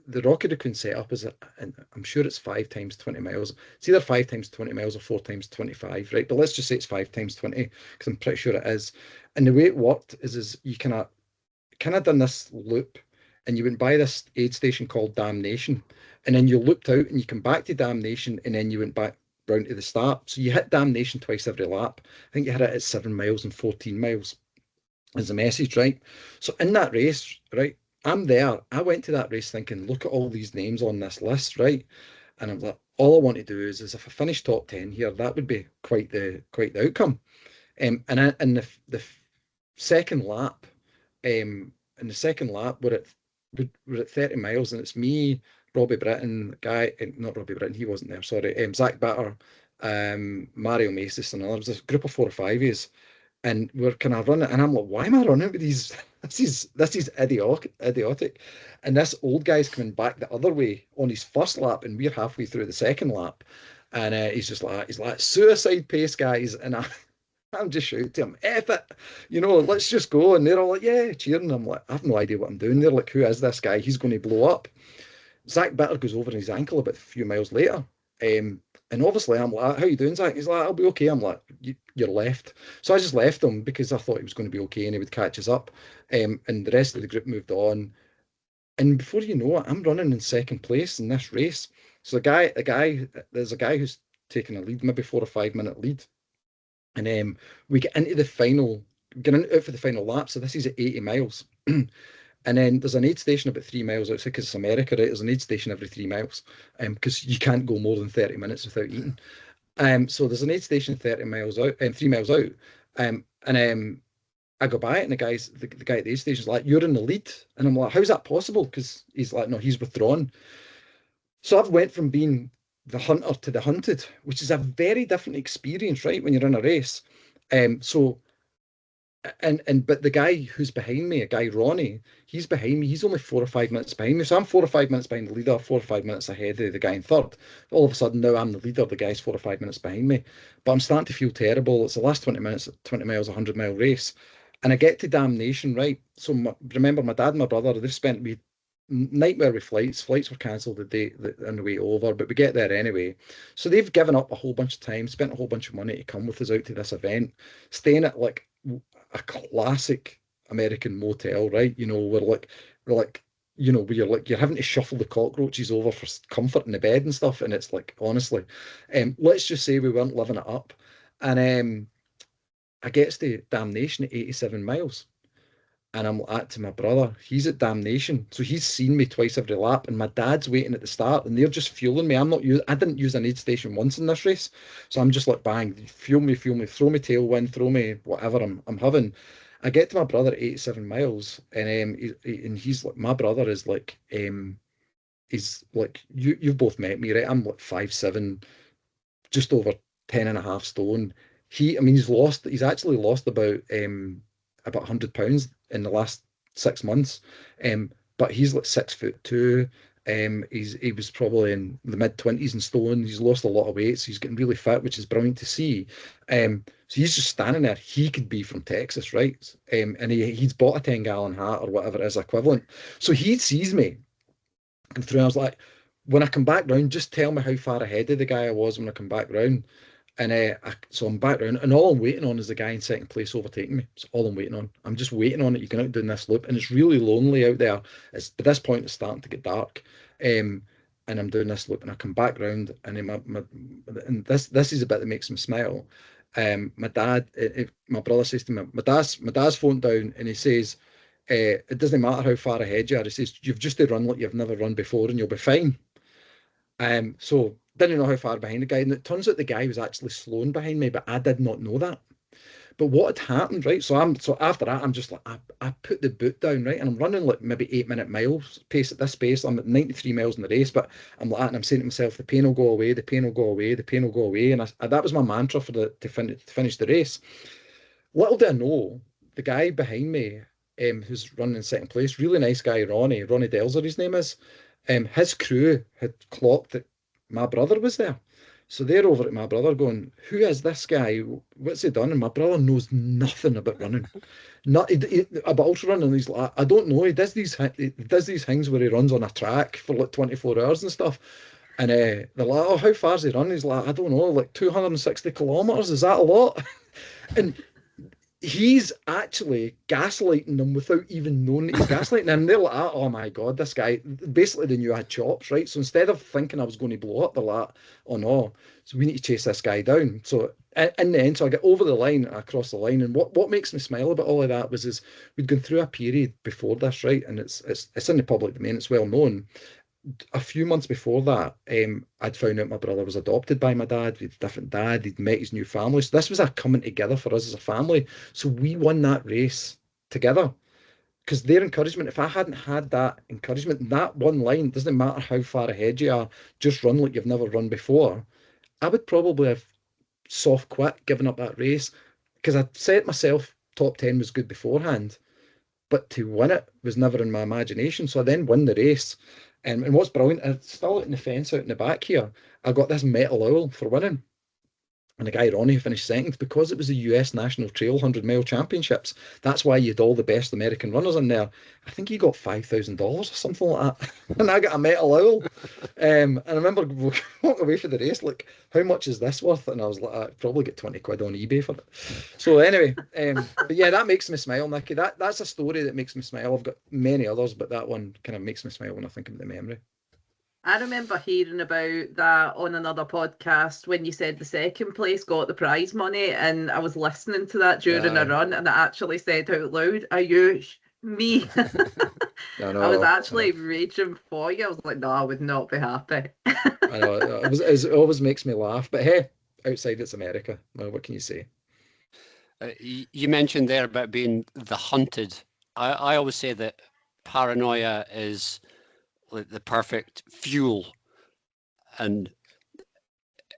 the Rocky Raccoon setup is, and I'm sure it's 5 times 20 miles. It's either 5 times 20 miles or 4 times 25, right? But let's just say it's 5 times 20, because I'm pretty sure it is. And the way it worked is you kind of done this loop, and you went by this aid station called Damnation, and then you looped out and you come back to Damnation, and then you went back round to the start. So you hit damnation twice every lap. I think you hit it at 7 miles and 14 miles is the message, right? So in that race, right, I'm there. I went to that race thinking, look at all these names on this list, right? And I'm like, all I want to do is if I finish top 10 here, that would be quite the outcome. And in the second lap, we're at 30 miles, and it's me, Robbie Britton, not Robbie Britton, he wasn't there, sorry, Zach Bitter, Mario Masis, and others. There's a group of 4 or 5 years, and we're kind of running, and I'm like, why am I running with these? This is idiotic. And this old guy's coming back the other way on his first lap, and we're halfway through the second lap, and he's like suicide pace, guys, and I'm just shouting to him, F it, let's just go. And they're all like, yeah, cheering. I'm like, I have no idea what I'm doing. They're like, who is this guy? He's going to blow up. Zach Bitter goes over his ankle about a few miles later. And obviously I'm like, how you doing, Zach? He's like, I'll be okay. I'm like, you're left. So I just left him because I thought he was going to be okay and he would catch us up. And the rest of the group moved on. And before you know it, I'm running in second place in this race. So there's a guy who's taking a lead, maybe 4 or 5 minute lead. And we get into the final, out for the final lap. So this is at 80 miles. And then there's an aid station about 3 miles outside, because it's America, right? There's an aid station every 3 miles, because you can't go more than 30 minutes without eating. So there's an aid station 30 miles out, 3 miles out. And I go by it, and the guy at the aid station is like, you're in the lead. And I'm like, how's that possible? Because he's like, no, he's withdrawn. So I've went from being the hunter to the hunted, which is a very different experience, right? When you're in a race. But the guy who's behind me, a guy Ronnie, he's behind me. He's only 4 or 5 minutes behind me. So I'm 4 or 5 minutes behind the leader, 4 or 5 minutes ahead of the guy in third. All of a sudden now I'm the leader, the guy's 4 or 5 minutes behind me. But I'm starting to feel terrible. It's the last 20 minutes, 20 miles, 100-mile race. And I get to damnation, right? So remember, my dad and my brother, they've spent me nightmare with flights. Flights were cancelled the day on the way over, but we get there anyway. So they've given up a whole bunch of time, spent a whole bunch of money to come with us out to this event, staying at like a classic American motel, right? We're like, where you're having to shuffle the cockroaches over for comfort in the bed and stuff. And it's like, honestly, let's just say we weren't living it up. And I gets to damnation at 87 miles. And I'm at to my brother, he's at damnation. So he's seen me twice every lap, and my dad's waiting at the start, and they're just fueling me. I didn't use an aid station once in this race. So I'm just like, bang, fuel me, throw me tailwind, throw me whatever I'm having. I get to my brother at 87 miles, and he's like, my brother is like, he's like, you've both met me, right? I'm like 5'7", just over 10 and a half stone. He's actually lost about 100 pounds in the last 6 months, but he's like 6'2". He was probably in the mid-20s in stone. He's lost a lot of weight, so he's getting really fit, which is brilliant to see. So he's just standing there. He could be from Texas, right? And he's bought a 10-gallon hat or whatever it is equivalent. So he sees me come through. I was like, when I come back round, just tell me how far ahead of the guy I was when I come back round. And so I'm back round, and all I'm waiting on is the guy in second place overtaking me. That's all I'm waiting on. I'm just waiting on it. You can out doing this loop, and it's really lonely out there. At this point, it's starting to get dark, and I'm doing this loop, and I come back round, and and this is a bit that makes me smile. My brother says to me, my dad's phoned down, and he says, it doesn't matter how far ahead you are. He says, you've just to run like you've never run before, and you'll be fine. So didn't know how far behind the guy, and it turns out the guy was actually slowing behind me, but I did not know that. But what had happened, right? So after that, I'm just like, I put the boot down, right? And I'm running like maybe 8-minute miles pace at this pace. I'm at 93 miles in the race, but I'm like, and I'm saying to myself, the pain will go away, the pain will go away, the pain will go away. And that was my mantra to finish the race. Little did I know, the guy behind me, who's running in second place, really nice guy, Ronnie Delzer, his name is. His crew had clocked that my brother was there. So they're over at my brother going, who is this guy? What's he done? And my brother knows nothing about running. About ultra running. He's like, I don't know. He does these things where he runs on a track for like 24 hours and stuff. And they're like, oh, how far's he run? He's like, I don't know, like 260 kilometers. Is that a lot? And he's actually gaslighting them without even knowing that he's gaslighting them. They're like, oh my God, this guy, basically they knew I had chops, right? So instead of thinking I was going to blow up, they're like, oh no, so we need to chase this guy down. So in the end, so I get over the line, I cross the line. And what makes me smile about all of that is we'd gone through a period before this, right? And it's in the public domain, it's well known. A few months before that, I'd found out my brother was adopted by my dad. We'd a different dad. He'd met his new family. So this was a coming together for us as a family. So we won that race together because their encouragement, if I hadn't had that encouragement, that one line, doesn't matter how far ahead you are, just run like you've never run before, I would probably have soft quit, given up that race because I'd set myself top 10 was good beforehand, but to win it was never in my imagination. So I then won the race. And what's brilliant, it's still out in the fence out in the back here. I got this metal owl for winning. And the guy Ronnie finished second because it was the US National Trail 100-mile championships. That's why you had all the best American runners in there. I think he got $5,000 or something like that. And I got a metal owl. And I remember walking away for the race, like, how much is this worth? And I was like, I'd probably get 20 quid on eBay for it. So anyway, but yeah, that makes me smile, Nicky. That's a story that makes me smile. I've got many others, but that one kind of makes me smile when I think of the memory. I remember hearing about that on another podcast when you said the second place got the prize money, and I was listening to that during a run, and I actually said out loud, "Are you me?" I was actually raging for you. I was like, "No, I would not be happy." I know it always makes me laugh, but hey, outside it's America. Well, what can you say? You mentioned there about being the hunted. I always say that paranoia is the perfect fuel, and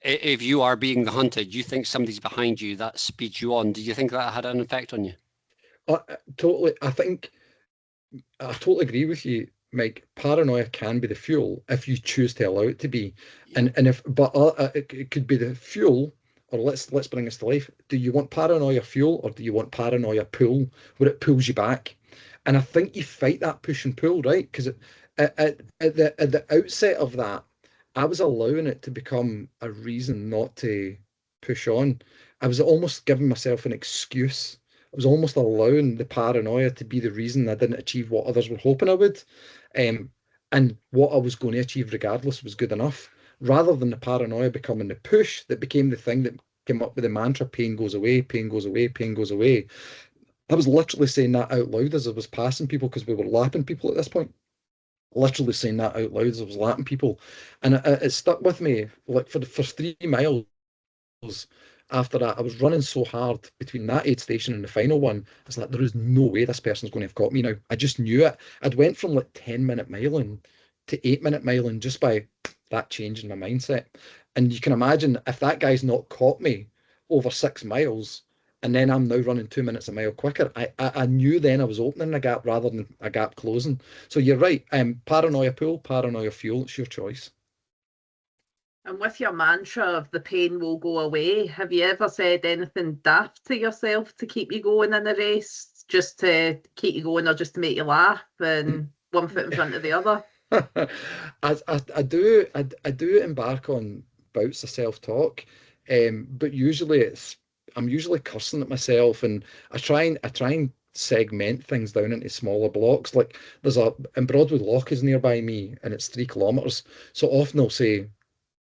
if you are being the hunted, you think somebody's behind you, that speeds you on. Did you think that had an effect on you? Totally. I totally agree with you, Mike. Paranoia can be the fuel if you choose to allow it to be, and it could be the fuel. Or let's bring this to life. Do you want paranoia fuel or do you want paranoia pull, where it pulls you back? And I think you fight that push and pull, right? Because at the outset of that, I was allowing it to become a reason not to push on. I was almost giving myself an excuse. I was almost allowing the paranoia to be the reason I didn't achieve what others were hoping I would. And what I was going to achieve regardless was good enough, rather than the paranoia becoming the push that became the thing that came up with the mantra, pain goes away, pain goes away, pain goes away. I was literally saying that out loud as I was passing people because we were lapping people at this point. Literally saying that out loud as I was lapping people. And it stuck with me like for 3 miles after that. I was running so hard between that aid station and the final one. I was like, there is no way this person's going to have caught me now. I just knew it. I'd went from like 10-minute miling to 8-minute miling just by that change in my mindset. And you can imagine if that guy's not caught me over 6 miles, and then I'm now running 2 minutes a mile quicker. I knew then I was opening a gap rather than a gap closing. So you're right. Paranoia pull, paranoia fuel. It's your choice. And with your mantra of the pain will go away, have you ever said anything daft to yourself to keep you going in a race, just to keep you going or just to make you laugh and one foot in front of the other? I do embark on bouts of self-talk, but usually I'm usually cursing at myself, and I try and segment things down into smaller blocks. Like and Broadwood Lock is nearby me, and it's 3 kilometers. So often I'll say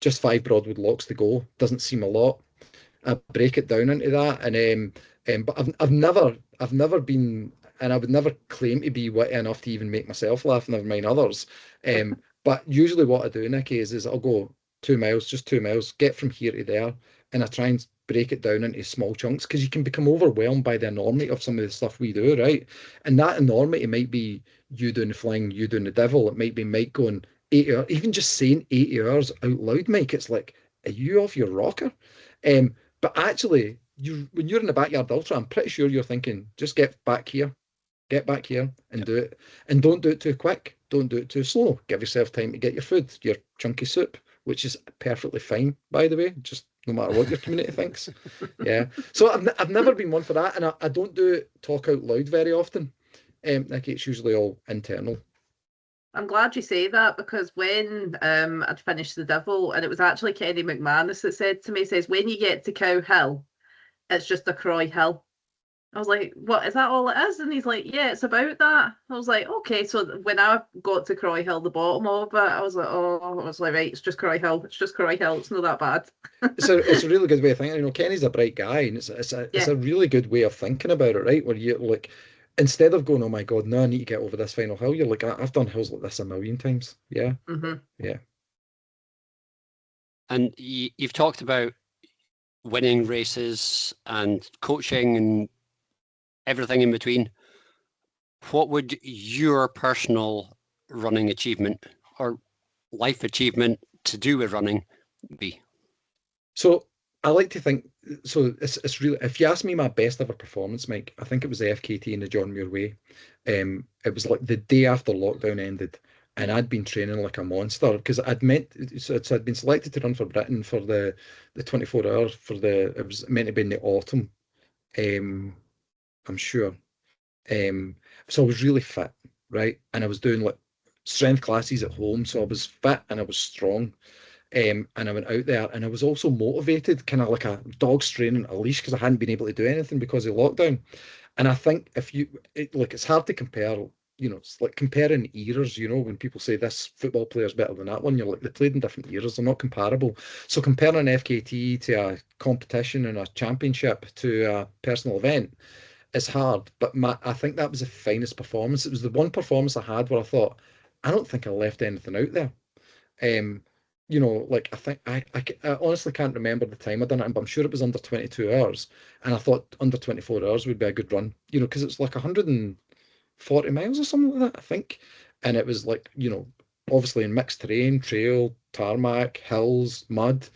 just 5 Broadwood Locks to go. Doesn't seem a lot. I break it down into that, and but I've never been, and I would never claim to be witty enough to even make myself laugh, never mind others. But usually what I do, Nicky, is I'll go 2 miles, just 2 miles, get from here to there, and I try and break it down into small chunks because you can become overwhelmed by the enormity of some of the stuff we do, right? And that enormity might be you doing the flying, you doing the devil. It might be Mike going 8 hours, even just saying 8 hours out loud, Mike. It's like, are you off your rocker? But actually, when you're in the backyard ultra, I'm pretty sure you're thinking, just get back here and do it. And don't do it too quick. Don't do it too slow. Give yourself time to get your food, your chunky soup, which is perfectly fine, by the way, just no matter what your community thinks. Yeah. So I've never been one for that. And I don't do talk out loud very often. Like it's usually all internal. I'm glad you say that, because when I'd finished the Devil, and it was actually Kenny McManus that said to me, says, when you get to Cow Hill, it's just a Croy Hill. I was like, what, is that all it is? And he's like, yeah, it's about that. I was like, okay. So when I got to Croy Hill, the bottom of it, I was like, oh, I was like, right, it's just Croy Hill. It's just Croy Hill. It's not that bad. It's a really good way of thinking. You know, Kenny's a bright guy, and it's Yeah. a really good way of thinking about it, right? Where you like, instead of going, oh my God, no, I need to get over this final hill, you're like, I've done hills like this a million times. Yeah. Mm-hmm. Yeah. And you've talked about winning races and coaching and everything in between. What would your personal running achievement or life achievement to do with running be? So I like to think, so it's really, if you ask me my best ever performance, Mike, I think it was the FKT in the John Muir Way. It was like the day after lockdown ended, and I'd been training like a monster because I'd been selected to run for Britain for the 24 hours for it was meant to be in the autumn, I'm sure. Um, so I was really fit, right? And I was doing like strength classes at home, so I was fit and I was strong. And I went out there and I was also motivated, kind of like a dog straining a leash because I hadn't been able to do anything because of lockdown. And I think like, it's hard to compare, you know, it's like comparing eras, you know, when people say this football player's better than that one, you're like, they played in different eras, they're not comparable. So comparing an FKT to a competition and a championship to a personal event is hard. But I think that was the finest performance. It was the one performance I had where I thought, I don't think I left anything out there. Um, you know, like I think I honestly can't remember the time I done it, but I'm sure it was under 22 hours. And I thought under 24 hours would be a good run, you know, because it's like 140 miles or something like that, I think. And it was like, you know, obviously in mixed terrain, trail, tarmac, hills, mud.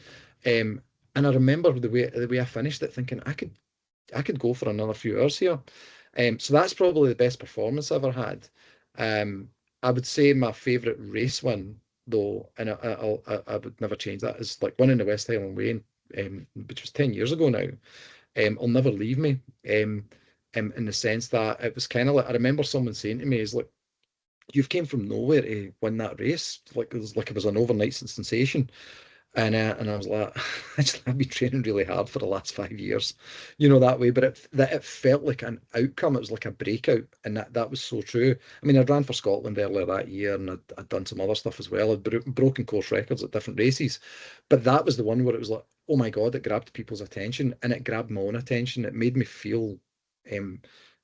Um, and I remember the way I finished it, thinking I could go for another few hours here. So that's probably the best performance I ever had. I would say my favourite race win, though, and I would never change that, is like winning the West Highland Way, which was 10 years ago now. Will never leave me. In the sense that it was kind of like, I remember someone saying to me, "Is like, you've came from nowhere to win that race, like it was an overnight sensation." And I was like, actually, I've been training really hard for the last 5 years, you know, that way. But it felt like an outcome. It was like a breakout, and that was so true. I mean, I'd ran for Scotland earlier that year, and I'd done some other stuff as well. I'd broken course records at different races, but that was the one where it was like, oh my God, it grabbed people's attention, and it grabbed my own attention. It made me feel um,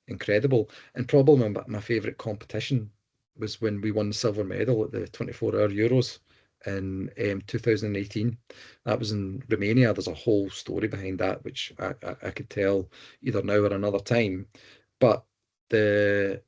incredible. And probably my favourite competition was when we won the silver medal at the 24-hour Euros in 2018. That was in Romania. There's a whole story behind that, which I could tell either now or another time. But the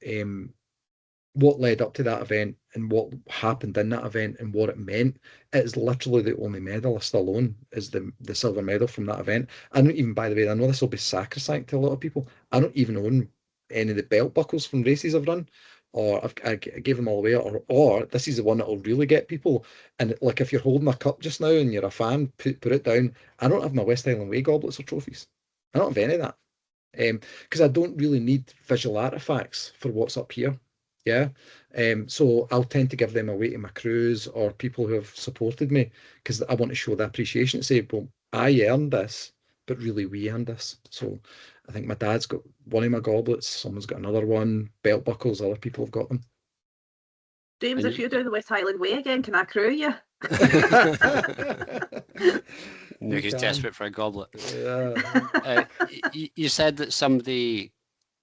what led up to that event and what happened in that event and what it meant, it is literally the only medal I still own is the silver medal from that event. I don't even, by the way, I know this will be sacrosanct to a lot of people. I don't even own any of the belt buckles from races I've run, or I gave them all away, or this is the one that will really get people. And like, if you're holding a cup just now and you're a fan, put it down. I don't have my West Highland Way goblets or trophies. I don't have any of that. Because I don't really need visual artifacts for what's up here. Yeah. So I'll tend to give them away to my crews or people who have supported me because I want to show the appreciation to say, well, I earned this, but really we earned this. So I think my dad's got one of my goblets, someone's got another one, belt buckles, other people have got them. James, if you're doing the West Highland Way again, can I crew you? No, he's desperate for a goblet. Yeah. You said that somebody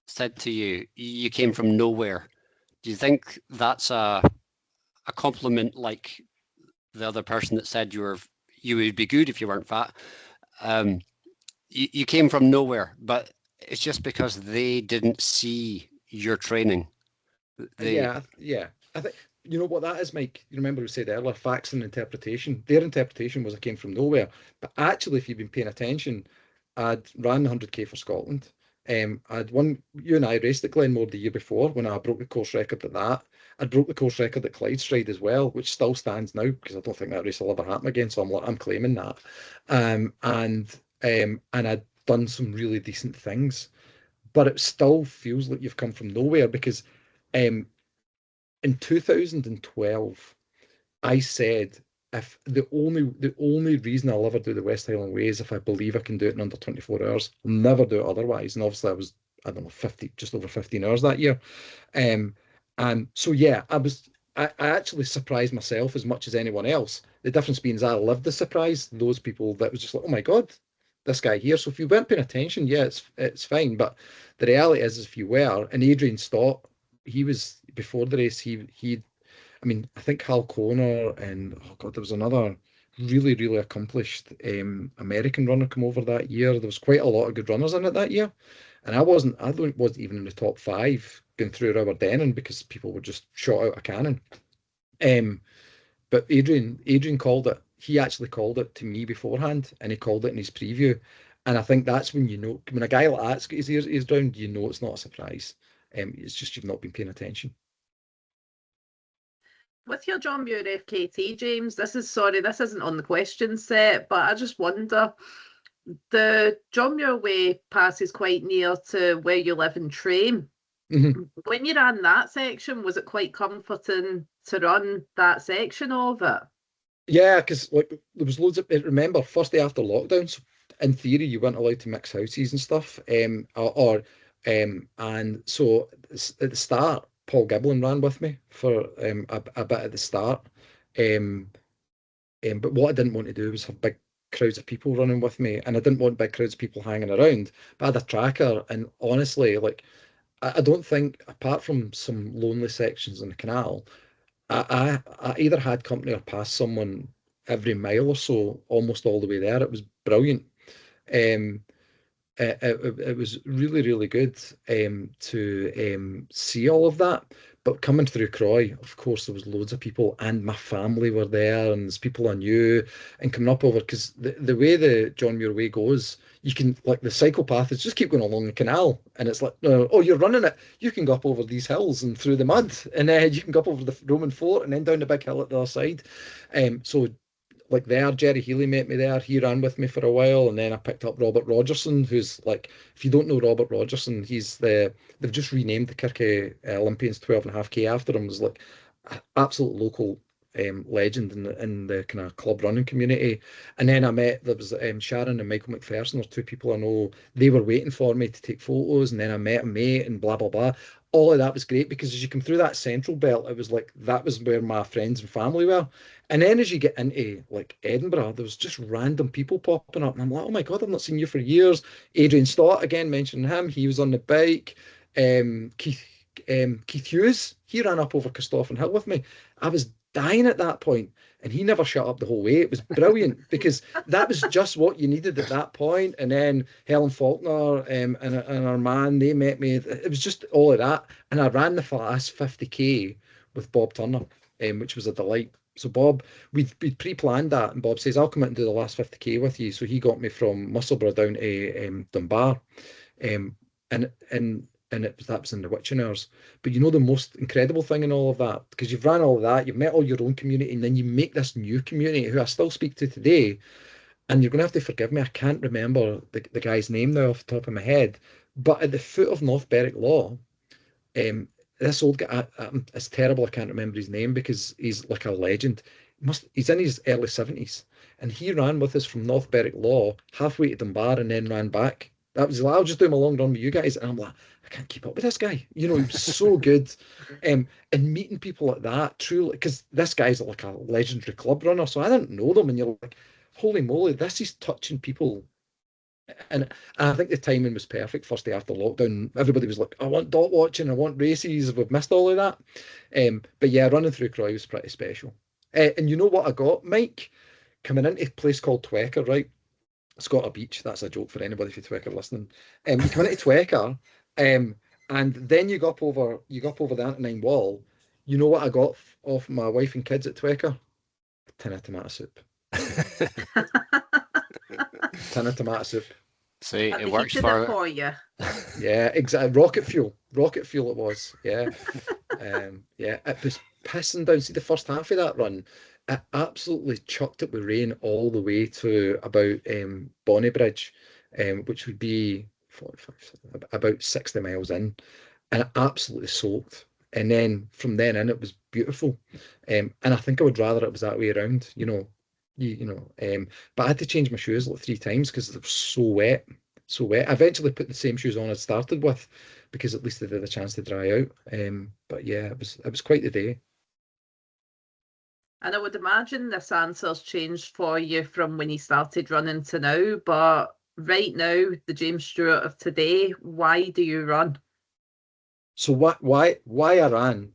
said to you, you came from nowhere. Do you think that's a compliment, like the other person that said you would be good if you weren't fat? You came from nowhere, but it's just because they didn't see your training. Yeah. I think you know what that is, Mike. You remember we said earlier, facts and interpretation. Their interpretation was I came from nowhere, but actually, if you've been paying attention, I'd ran the 100k for Scotland. I'd won. You and I raced at Glenmore the year before when I broke the course record at that. I broke the course record at Clydestride as well, which still stands now because I don't think that race will ever happen again. So I'm claiming that. And I'd done some really decent things, but it still feels like you've come from nowhere because um, in 2012, I said if the only reason I'll ever do the West Highland Way is if I believe I can do it in under 24 hours. I'll never do it otherwise. And obviously I don't know, just over 15 hours that year. And so, yeah, I actually surprised myself as much as anyone else. The difference being is I lived the surprise. Those people that was just like, oh my God, this guy here. So if you weren't paying attention, yeah, it's fine. But the reality is if you were, and Adrian Stott, he was before the race, I mean, I think Hal Connor and oh God, there was another really, really accomplished American runner come over that year. There was quite a lot of good runners in it that year. And I wasn't even in the top five going through Robert Denon because people were just shot out of cannon. But Adrian called it. He actually called it to me beforehand, and he called it in his preview. And I think that's when you know when a guy like that's got his ears down, you know it's not a surprise. It's just you've not been paying attention. With your John Muir FKT, James, this isn't on the question set, but I just wonder, the John Muir Way passes quite near to where you live and train. Mhm. When you ran that section, was it quite comforting to run that section of it? Yeah, because like there was loads of. Remember, first day after lockdown, so in theory you weren't allowed to mix houses and stuff. And so at the start, Paul Giblin ran with me for a bit at the start. Um, but what I didn't want to do was have big crowds of people running with me, and I didn't want big crowds of people hanging around. But I had a tracker, and honestly, like I don't think apart from some lonely sections in the canal. I either had company or passed someone every mile or so, almost all the way there. It was brilliant. Um, it was really, really good to see all of that. But coming through Croy, of course, there was loads of people, and my family were there, and there's people I knew, and coming up over because the way the John Muir Way goes, you can like the psychopath is just keep going along the canal, and it's like, no, oh, you're running it, you can go up over these hills and through the mud, and you can go up over the Roman fort and then down the big hill at the other side. So like there, Jerry Healy met me there. He ran with me for a while, and then I picked up Robert Rogerson, who's like, if you don't know Robert Rogerson, they've just renamed the Kirky Olympians 12.5K after him. Was like absolute local legend in the kind of club running community. And then there was Sharon and Michael McPherson, are two people I know. They were waiting for me to take photos, and then I met a mate and blah blah blah. All of that was great because as you come through that central belt, it was like that was where my friends and family were. And then as you get into like Edinburgh, there was just random people popping up, and I'm like, oh my God, I've not seen you for years. Adrian Stott, again, mentioning him, he was on the bike. Keith Keith Hughes, he ran up over Costoffen Hill with me. I was dying at that point, and he never shut up the whole way. It was brilliant because that was just what you needed at that point. And then Helen Faulkner and our man, they met me. It was just all of that. And I ran the last 50K with Bob Turner, which was a delight. So Bob, we'd pre-planned that, and Bob says, I'll come out and do the last 50K with you. So he got me from Musselburgh down to Dunbar. Um, that was in the witching hours. But you know the most incredible thing in all of that, because you've ran all of that, you've met all your own community, and then you make this new community who I still speak to today. And you're going to have to forgive me, I can't remember the guy's name now off the top of my head. But at the foot of North Berwick Law, this old guy, it's terrible, I can't remember his name because he's like a legend. He's in his early 70s, and he ran with us from North Berwick Law halfway to Dunbar and then ran back. That was like, I'll just do my long run with you guys. And I'm like, I can't keep up with this guy. You know, he was so good. And meeting people like that, truly, because this guy's like a legendary club runner. So I didn't know them. And you're like, holy moly, this is touching people. And I think the timing was perfect. First day after lockdown, everybody was like, I want dot watching, I want races. We've missed all of that. But yeah, running through Croy was pretty special. And you know what I got, Mike? Coming into a place called Twecker, right? Scotter Beach. That's a joke for anybody if you're Twecker listening. You come into Twecker, and then you go up over the Antonine Wall. You know what I got off my wife and kids at Twecker? A tin of tomato soup. Tin of tomato soup. So it works for you. Yeah, exactly. Rocket fuel it was. Yeah. Yeah, it was pissing down. See the first half of that run, it absolutely chucked it with rain all the way to about Bonnybridge, which would be 45, about 60 miles in, and it absolutely soaked. And then from then in, it was beautiful. And I think I would rather it was that way around. But I had to change my shoes like 3 times because they were so wet. so wet. I eventually put the same shoes on I started with because at least they did a chance to dry out. But yeah, it was quite the day. And I would imagine this answer's changed for you from when you started running to now, but right now, the James Stewart of today, why do you run? So why I ran,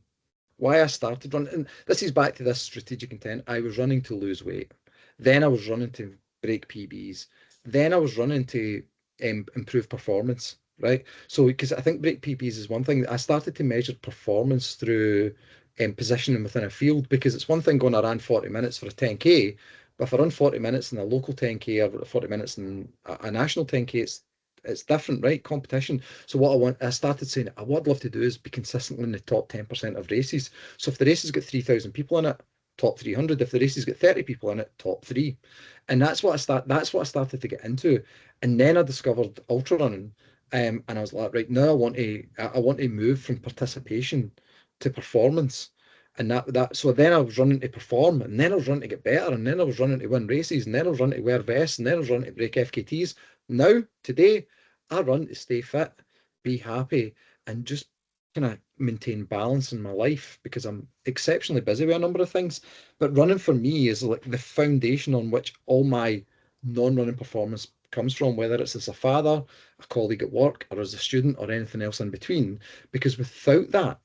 why I started running, and this is back to this strategic intent. I was running to lose weight. Then I was running to break PBs. Then I was running to improve performance, right? So because I think break PBs is one thing. I started to measure performance through positioning within a field, because it's one thing going I ran 40 minutes for a 10K, but if I run 40 minutes in a local 10K or 40 minutes in a national 10K, it's different, right? Competition. So I started saying, what I'd love to do is be consistently in the top 10% of races. So if the race has got 3,000 people in it, top 300. If the race has got 30 people in it, top 3. And that's what I started to get into. And then I discovered ultra running. And I was like, right, now I want to move from participation to performance. And so then I was running to perform, and then I was running to get better, and then I was running to win races, and then I was running to wear vests, and then I was running to break FKTs. Now, today, I run to stay fit, be happy, and just kind of maintain balance in my life, because I'm exceptionally busy with a number of things. But running for me is like the foundation on which all my non-running performance comes from, whether it's as a father, a colleague at work, or as a student, or anything else in between. Because without that,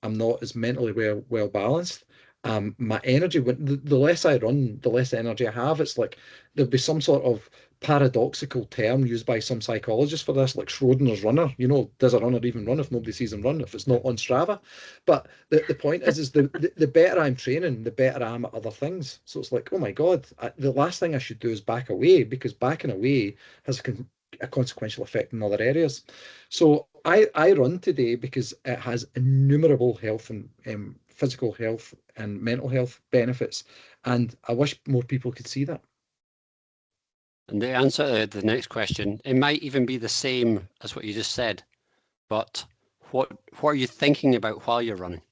I'm not as mentally well balanced. My energy, the less I run, the less energy I have. It's like there'll be some sort of paradoxical term used by some psychologists for this, like Schrodinger's runner. You know, does a runner even run if nobody sees him run, if it's not on Strava? But the point is the better I'm training, the better I am at other things. So it's like, oh my God, the last thing I should do is back away, because backing away has a consequential effect in other areas. So I run today because it has innumerable health and physical health and mental health benefits. And I wish more people could see that. And the answer to the next question, it might even be the same as what you just said, but what are you thinking about while you're running?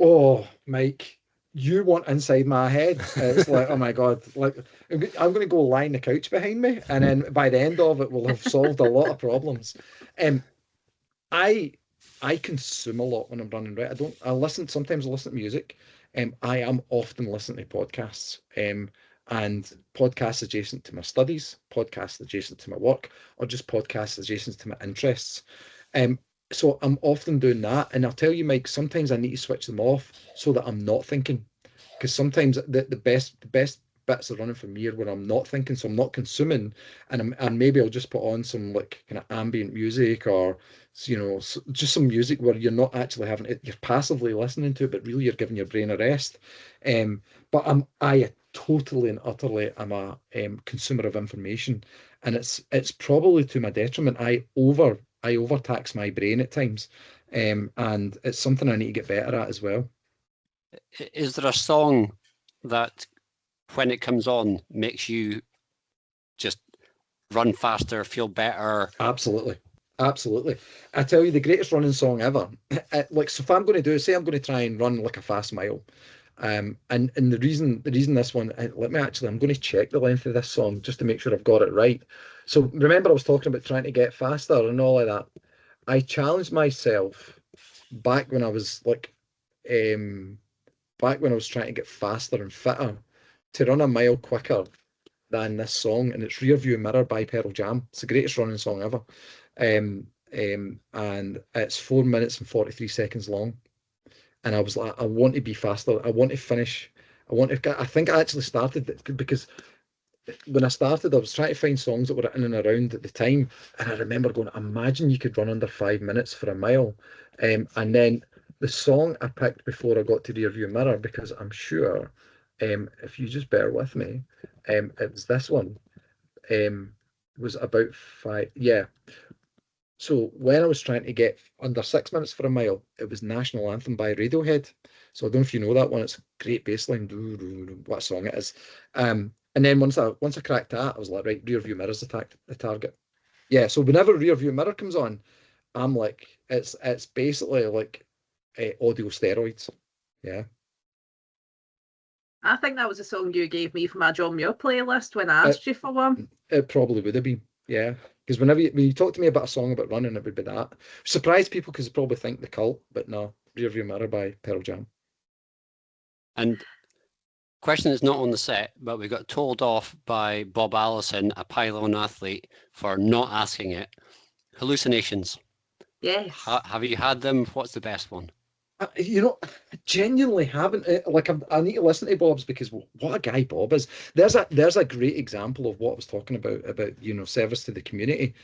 Oh, Mike, you want inside my head. It's like, oh my God, like I'm going to go lie on the couch behind me, and then by the end of it, we'll have solved a lot of problems. I I consume a lot when I'm running, right? Sometimes I listen to music. I am often listening to podcasts. And podcasts adjacent to my studies, podcasts adjacent to my work, or just podcasts adjacent to my interests. Um, so I'm often doing that. And I'll tell you, Mike, sometimes I need to switch them off so that I'm not thinking. Because sometimes the best bits of running for me are when I'm not thinking, so I'm not consuming, and maybe I'll just put on some like kind of ambient music, or just some music where you're not actually having it, you're passively listening to it, but really you're giving your brain a rest. But I totally and utterly am a consumer of information, and it's probably to my detriment. I overtax my brain at times, and it's something I need to get better at as well. Is there a song that, when it comes on, makes you just run faster, feel better? Absolutely. I tell you, the greatest running song ever. Like, so if I'm going to say I'm going to try and run like a fast mile, and the reason this one, I'm going to check the length of this song just to make sure I've got it right. So remember, I was talking about trying to get faster and all of that. I challenged myself back when I was trying to get faster and fitter, to run a mile quicker than this song, and it's Rear View Mirror by Pearl Jam. It's the greatest running song ever. And it's 4 minutes and 43 seconds long. And I was like, I want to be faster. I want to finish. I think I actually started it because when I started, I was trying to find songs that were in and around at the time. And I remember going, imagine you could run under 5 minutes for a mile. And then the song I picked before I got to Rear View Mirror, because I'm sure, if you just bear with me, it was this one. Was about five. Yeah. So when I was trying to get under 6 minutes for a mile, it was National Anthem by Radiohead. So I don't know if you know that one. It's a great bass line. What song it is. And then once I cracked that, I was like, right, Rear View Mirror's the target. Yeah. So whenever Rear View Mirror comes on, I'm like, it's basically like audio steroids. Yeah. I think that was a song you gave me for my John Muir playlist when I asked you for one. It probably would have been. Yeah. Because when you talk to me about a song about running, it would be that. Surprise people because they probably think The Cult, but no, Rearview Mirror by Pearl Jam. And question that's not on the set, but we got told off by Bob Allison, a Pyllon athlete, for not asking it. Hallucinations. Yes. Have you had them? What's the best one? You know, I genuinely haven't. Like, I need to listen to Bob's because what a guy Bob is. There's a great example of what I was talking about service to the community.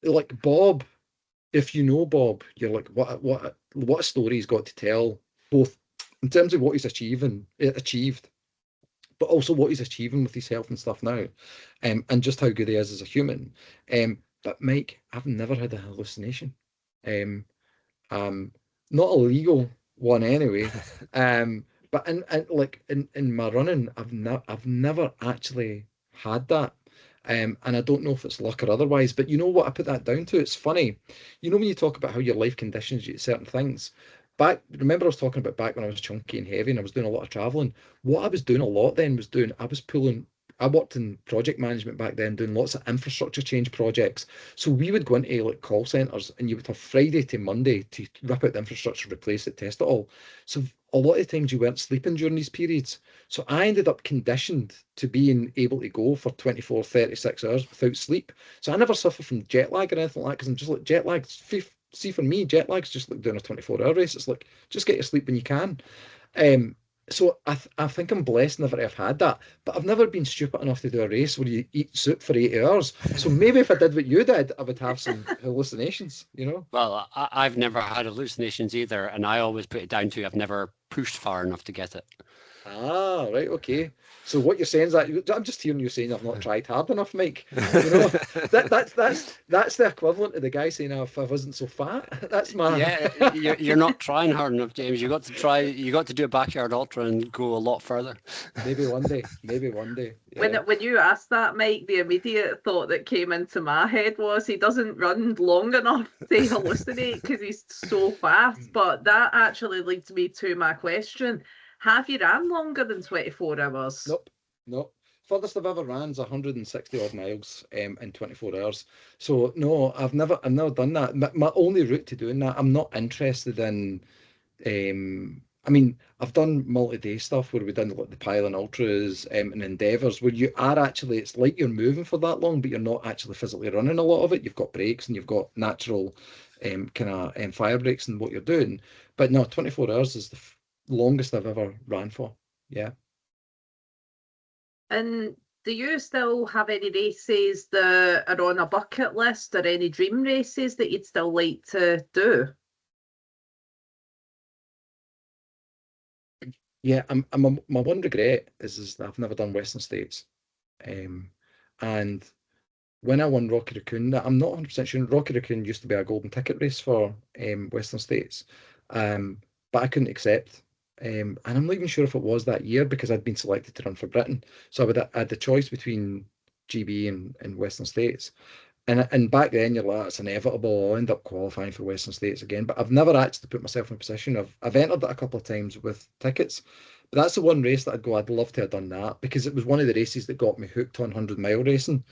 Like Bob, if you know Bob, you're like, what a story he's got to tell, both in terms of what he's achieved, but also what he's achieving with his health and stuff now, and just how good he is as a human. But Mike, I've never had a hallucination. Um, Not a legal one anyway. But in my running, I've never actually had that. And I don't know if it's luck or otherwise, but you know what I put that down to? It's funny. You know when you talk about how your life conditions you to certain things. Remember I was talking about back when I was chunky and heavy and I was doing a lot of traveling. What I was doing a lot then was I worked in project management back then, doing lots of infrastructure change projects. So we would go into like call centres and you would have Friday to Monday to rip out the infrastructure, replace it, test it all. So a lot of times you weren't sleeping during these periods. So I ended up conditioned to being able to go for 24, 36 hours without sleep. So I never suffer from jet lag or anything like that because I'm just like jet lag. See, for me, jet lag's just like doing a 24-hour race. It's like, just get your sleep when you can. Um, so I think I'm blessed never to have had that, but I've never been stupid enough to do a race where you eat soup for 80 hours. So maybe if I did what you did, I would have some hallucinations, you know? Well, I've never had hallucinations either, and I always put it down to I've never pushed far enough to get it. Ah, right, okay. So what you're saying is that I'm just hearing you saying I've not tried hard enough, Mike. You know, that's the equivalent of the guy saying, oh, if I wasn't so fat. That's my Yeah, you're not trying hard enough, James. You got to try. You got to do a backyard ultra and go a lot further. maybe one day. Maybe one day. Yeah. When you asked that, Mike, the immediate thought that came into my head was he doesn't run long enough to hallucinate because he's so fast. But that actually leads me to my question. Have you ran longer than 24 hours? Nope. Furthest I've ever ran is 160 odd miles in 24 hours. So no, I've never done that. My only route to doing that, I'm not interested in. I mean, I've done multi-day stuff where we've done like the Pyllon Ultras and endeavours where you are actually, it's like you're moving for that long, but you're not actually physically running a lot of it. You've got breaks and you've got natural kind of fire breaks in what you're doing. But no, 24 hours is the longest I've ever ran for. Yeah. And do you still have any races that are on a bucket list or any dream races that you'd still like to do? Yeah, my one regret is that I've never done Western States. And when I won Rocky Raccoon, I'm not 100% sure. Rocky Raccoon used to be a golden ticket race for Western States, but I couldn't accept. And I'm not even sure if it was that year because I'd been selected to run for Britain. So I had the choice between GB and Western States. And back then you're like, it's inevitable. I'll end up qualifying for Western States again. But I've never actually put myself in a position. I've entered it a couple of times with tickets. But that's the one race that I'd love to have done that because it was one of the races that got me hooked on 100-mile racing.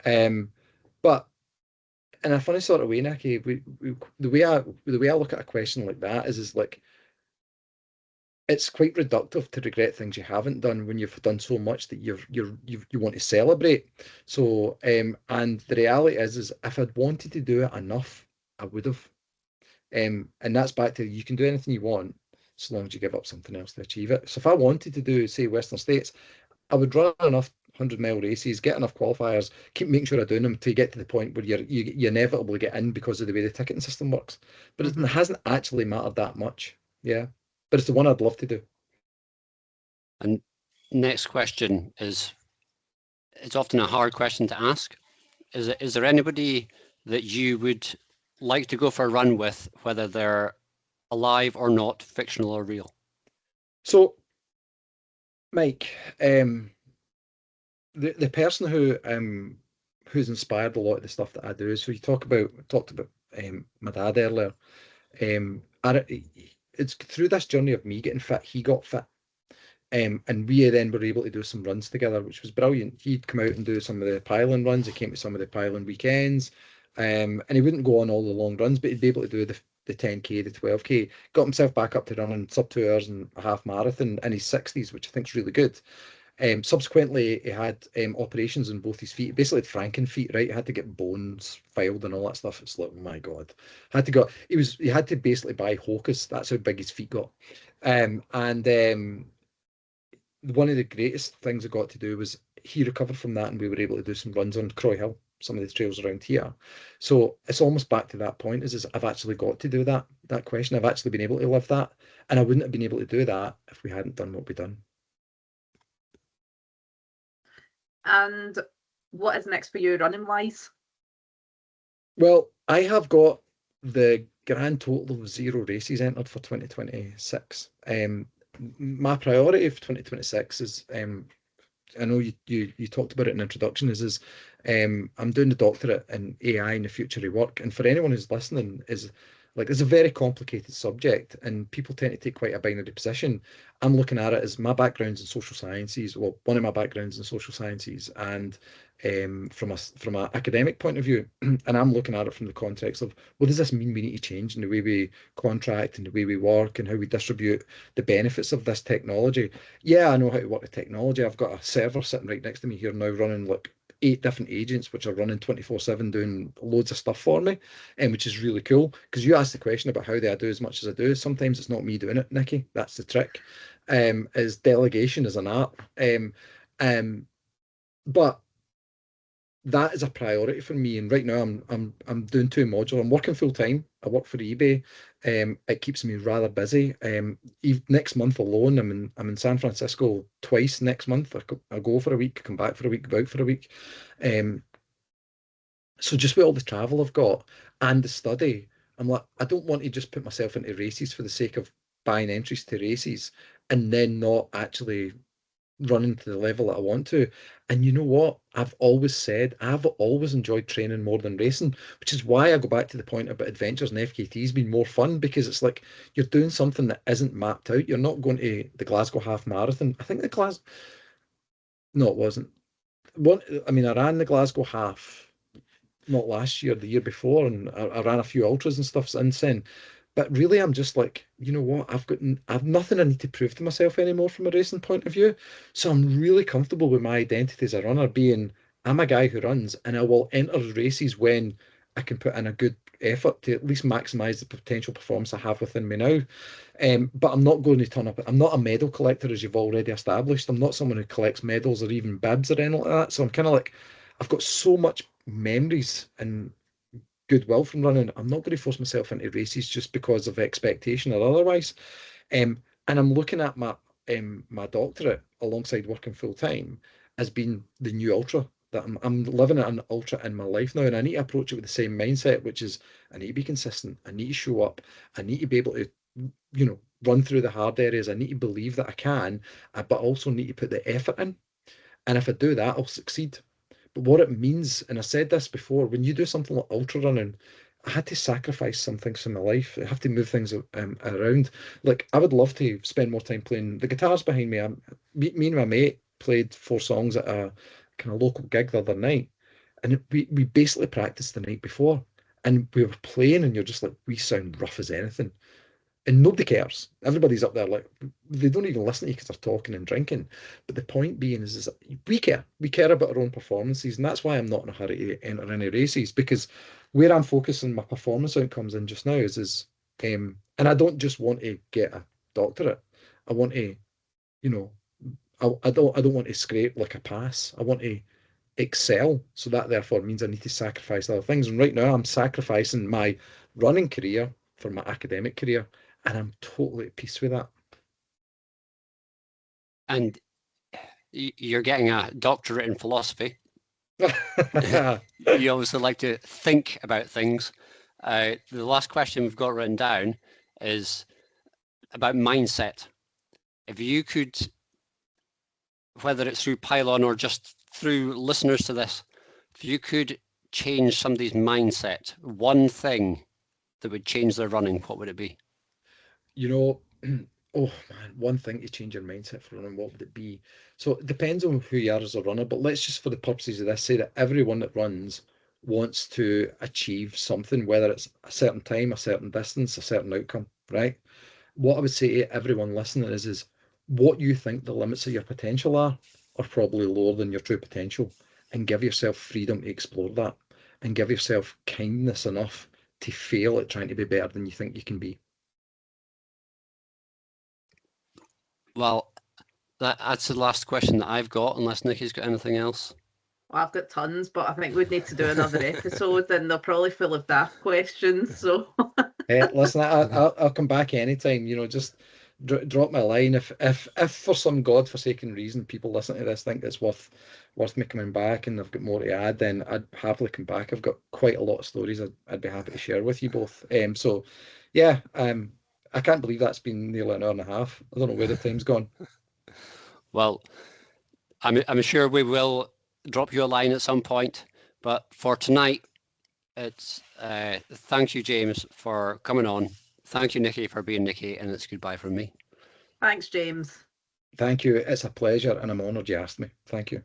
But in a funny sort of way, Nicky, the way I look at a question like that is like it's quite reductive to regret things you haven't done when you've done so much that you want to celebrate. So and the reality is if I'd wanted to do it enough, I would have. And that's back to you can do anything you want so long as you give up something else to achieve it. So if I wanted to do, say, Western States, I would run enough 100-mile races, get enough qualifiers, keep making sure I'm doing them to get to the point where you inevitably get in because of the way the ticketing system works. But it hasn't actually mattered that much. Yeah. But it's the one I'd love to do. And next question is, it's often a hard question to ask. Is there anybody that you would like to go for a run with, whether they're alive or not, fictional or real? So, Mike, the person who's inspired a lot of the stuff that I do is, so you talked about my dad earlier. It's through this journey of me getting fit, he got fit. And we then were able to do some runs together, which was brilliant. He'd come out and do some of the Pyllon runs. He came to some of the Pyllon weekends. And he wouldn't go on all the long runs, but he'd be able to do the 10K, the 12K. Got himself back up to running sub 2 hours and a half marathon in his 60s, which I think is really good. Subsequently, he had operations in both his feet, basically Franken feet, right? He had to get bones filed and all that stuff. It's like, oh my God. He had to basically buy Hocus. That's how big his feet got. And one of the greatest things I got to do was he recovered from that, and we were able to do some runs on Croy Hill, some of the trails around here. So it's almost back to that point, is I've actually got to do that question. I've actually been able to live that, and I wouldn't have been able to do that if we hadn't done what we've done. And what is next for you running wise? Well, I have got the grand total of 0 races entered for 2026. My priority for 2026 is, I know you talked about it in introduction, is I'm doing the doctorate in AI in the future of work. And for anyone who's listening, it's a very complicated subject, and people tend to take quite a binary position. I'm looking at it as my background's in social sciences, well, one of my backgrounds in social sciences, and from an academic point of view, and I'm looking at it from the context of, what does this mean we need to change in the way we contract and the way we work and how we distribute the benefits of this technology. Yeah, I know how to work with technology. I've got a server sitting right next to me here now running like 8 different agents, which are running 24/7 doing loads of stuff for me, which is really cool. Because you asked the question about how do I do as much as I do. Sometimes it's not me doing it, Nikki. That's the trick. Is delegation is an art. But that is a priority for me. And right now I'm doing 2 modules. I'm working full time. I work for eBay. It keeps me rather busy. Next month alone, I'm in San Francisco twice next month. I go for a week, come back for a week, go out for a week. So just with all the travel I've got and the study, I'm like, I don't want to just put myself into races for the sake of buying entries to races and then not actually running to the level that I want to. And you know what? I've always said I've always enjoyed training more than racing, which is why I go back to the point about adventures and FKTs being more fun, because it's like you're doing something that isn't mapped out. You're not going to the Glasgow Half Marathon. I think no, it wasn't. I ran the Glasgow Half not last year, the year before, and I ran a few ultras and stuff since then. But really, I'm just like, you know what? I've nothing I need to prove to myself anymore from a racing point of view. So I'm really comfortable with my identity as a runner being, I'm a guy who runs, and I will enter races when I can put in a good effort to at least maximise the potential performance I have within me now. But I'm not going to turn up. I'm not a medal collector, as you've already established. I'm not someone who collects medals or even bibs or anything like that. So I'm kind of like, I've got so much memories and goodwill from running. I'm not going to force myself into races just because of expectation or otherwise. And I'm looking at my doctorate alongside working full time as being the new ultra. That I'm living an ultra in my life now, and I need to approach it with the same mindset, which is I need to be consistent. I need to show up. I need to be able to, run through the hard areas. I need to believe that I can, but also need to put the effort in. And if I do that, I'll succeed. But what it means, and I said this before, when you do something like ultra running, I had to sacrifice some things in my life. I have to move things around. Like, I would love to spend more time playing. The guitar's behind me. Me and my mate played 4 songs at a kind of local gig the other night. And we basically practiced the night before. And we were playing, and you're just like, we sound rough as anything. And nobody cares. Everybody's up there like they don't even listen to you because they're talking and drinking. But the point being is that we care. We care about our own performances, and that's why I'm not in a hurry to enter any races, because where I'm focusing my performance outcomes in just now and I don't just want to get a doctorate. I want to, I don't want to scrape like a pass. I want to excel. So that therefore means I need to sacrifice other things. And right now I'm sacrificing my running career for my academic career. And I'm totally at peace with that. And you're getting a doctorate in philosophy. You obviously like to think about things. The last question we've got written down is about mindset. If you could, whether it's through Pyllon or just through listeners to this, if you could change somebody's mindset, one thing that would change their running, what would it be? Oh man, one thing to change your mindset for running, what would it be? So it depends on who you are as a runner, but let's just, for the purposes of this, say that everyone that runs wants to achieve something, whether it's a certain time, a certain distance, a certain outcome, right? What I would say to everyone listening is what you think the limits of your potential are probably lower than your true potential, and give yourself freedom to explore that, and give yourself kindness enough to fail at trying to be better than you think you can be. Well, that's the last question that I've got, unless Nikki's got anything else. Well, I've got tons, but I think we'd need to do another episode, and they're probably full of daft questions. So Listen, I'll come back anytime. Just drop me a line if for some godforsaken reason people listen to this think it's worth me coming back and they've got more to add, then I'd happily come back. I've got quite a lot of stories I'd be happy to share with you both. So yeah, I can't believe that's been nearly an hour and a half. I don't know where the time's gone. Well, I'm sure we will drop you a line at some point, but for tonight, it's thank you, James, for coming on. Thank you, Nikki, for being Nikki, and it's goodbye from me. thanks, James. Thank you. It's a pleasure, and I'm honoured you asked me. Thank you.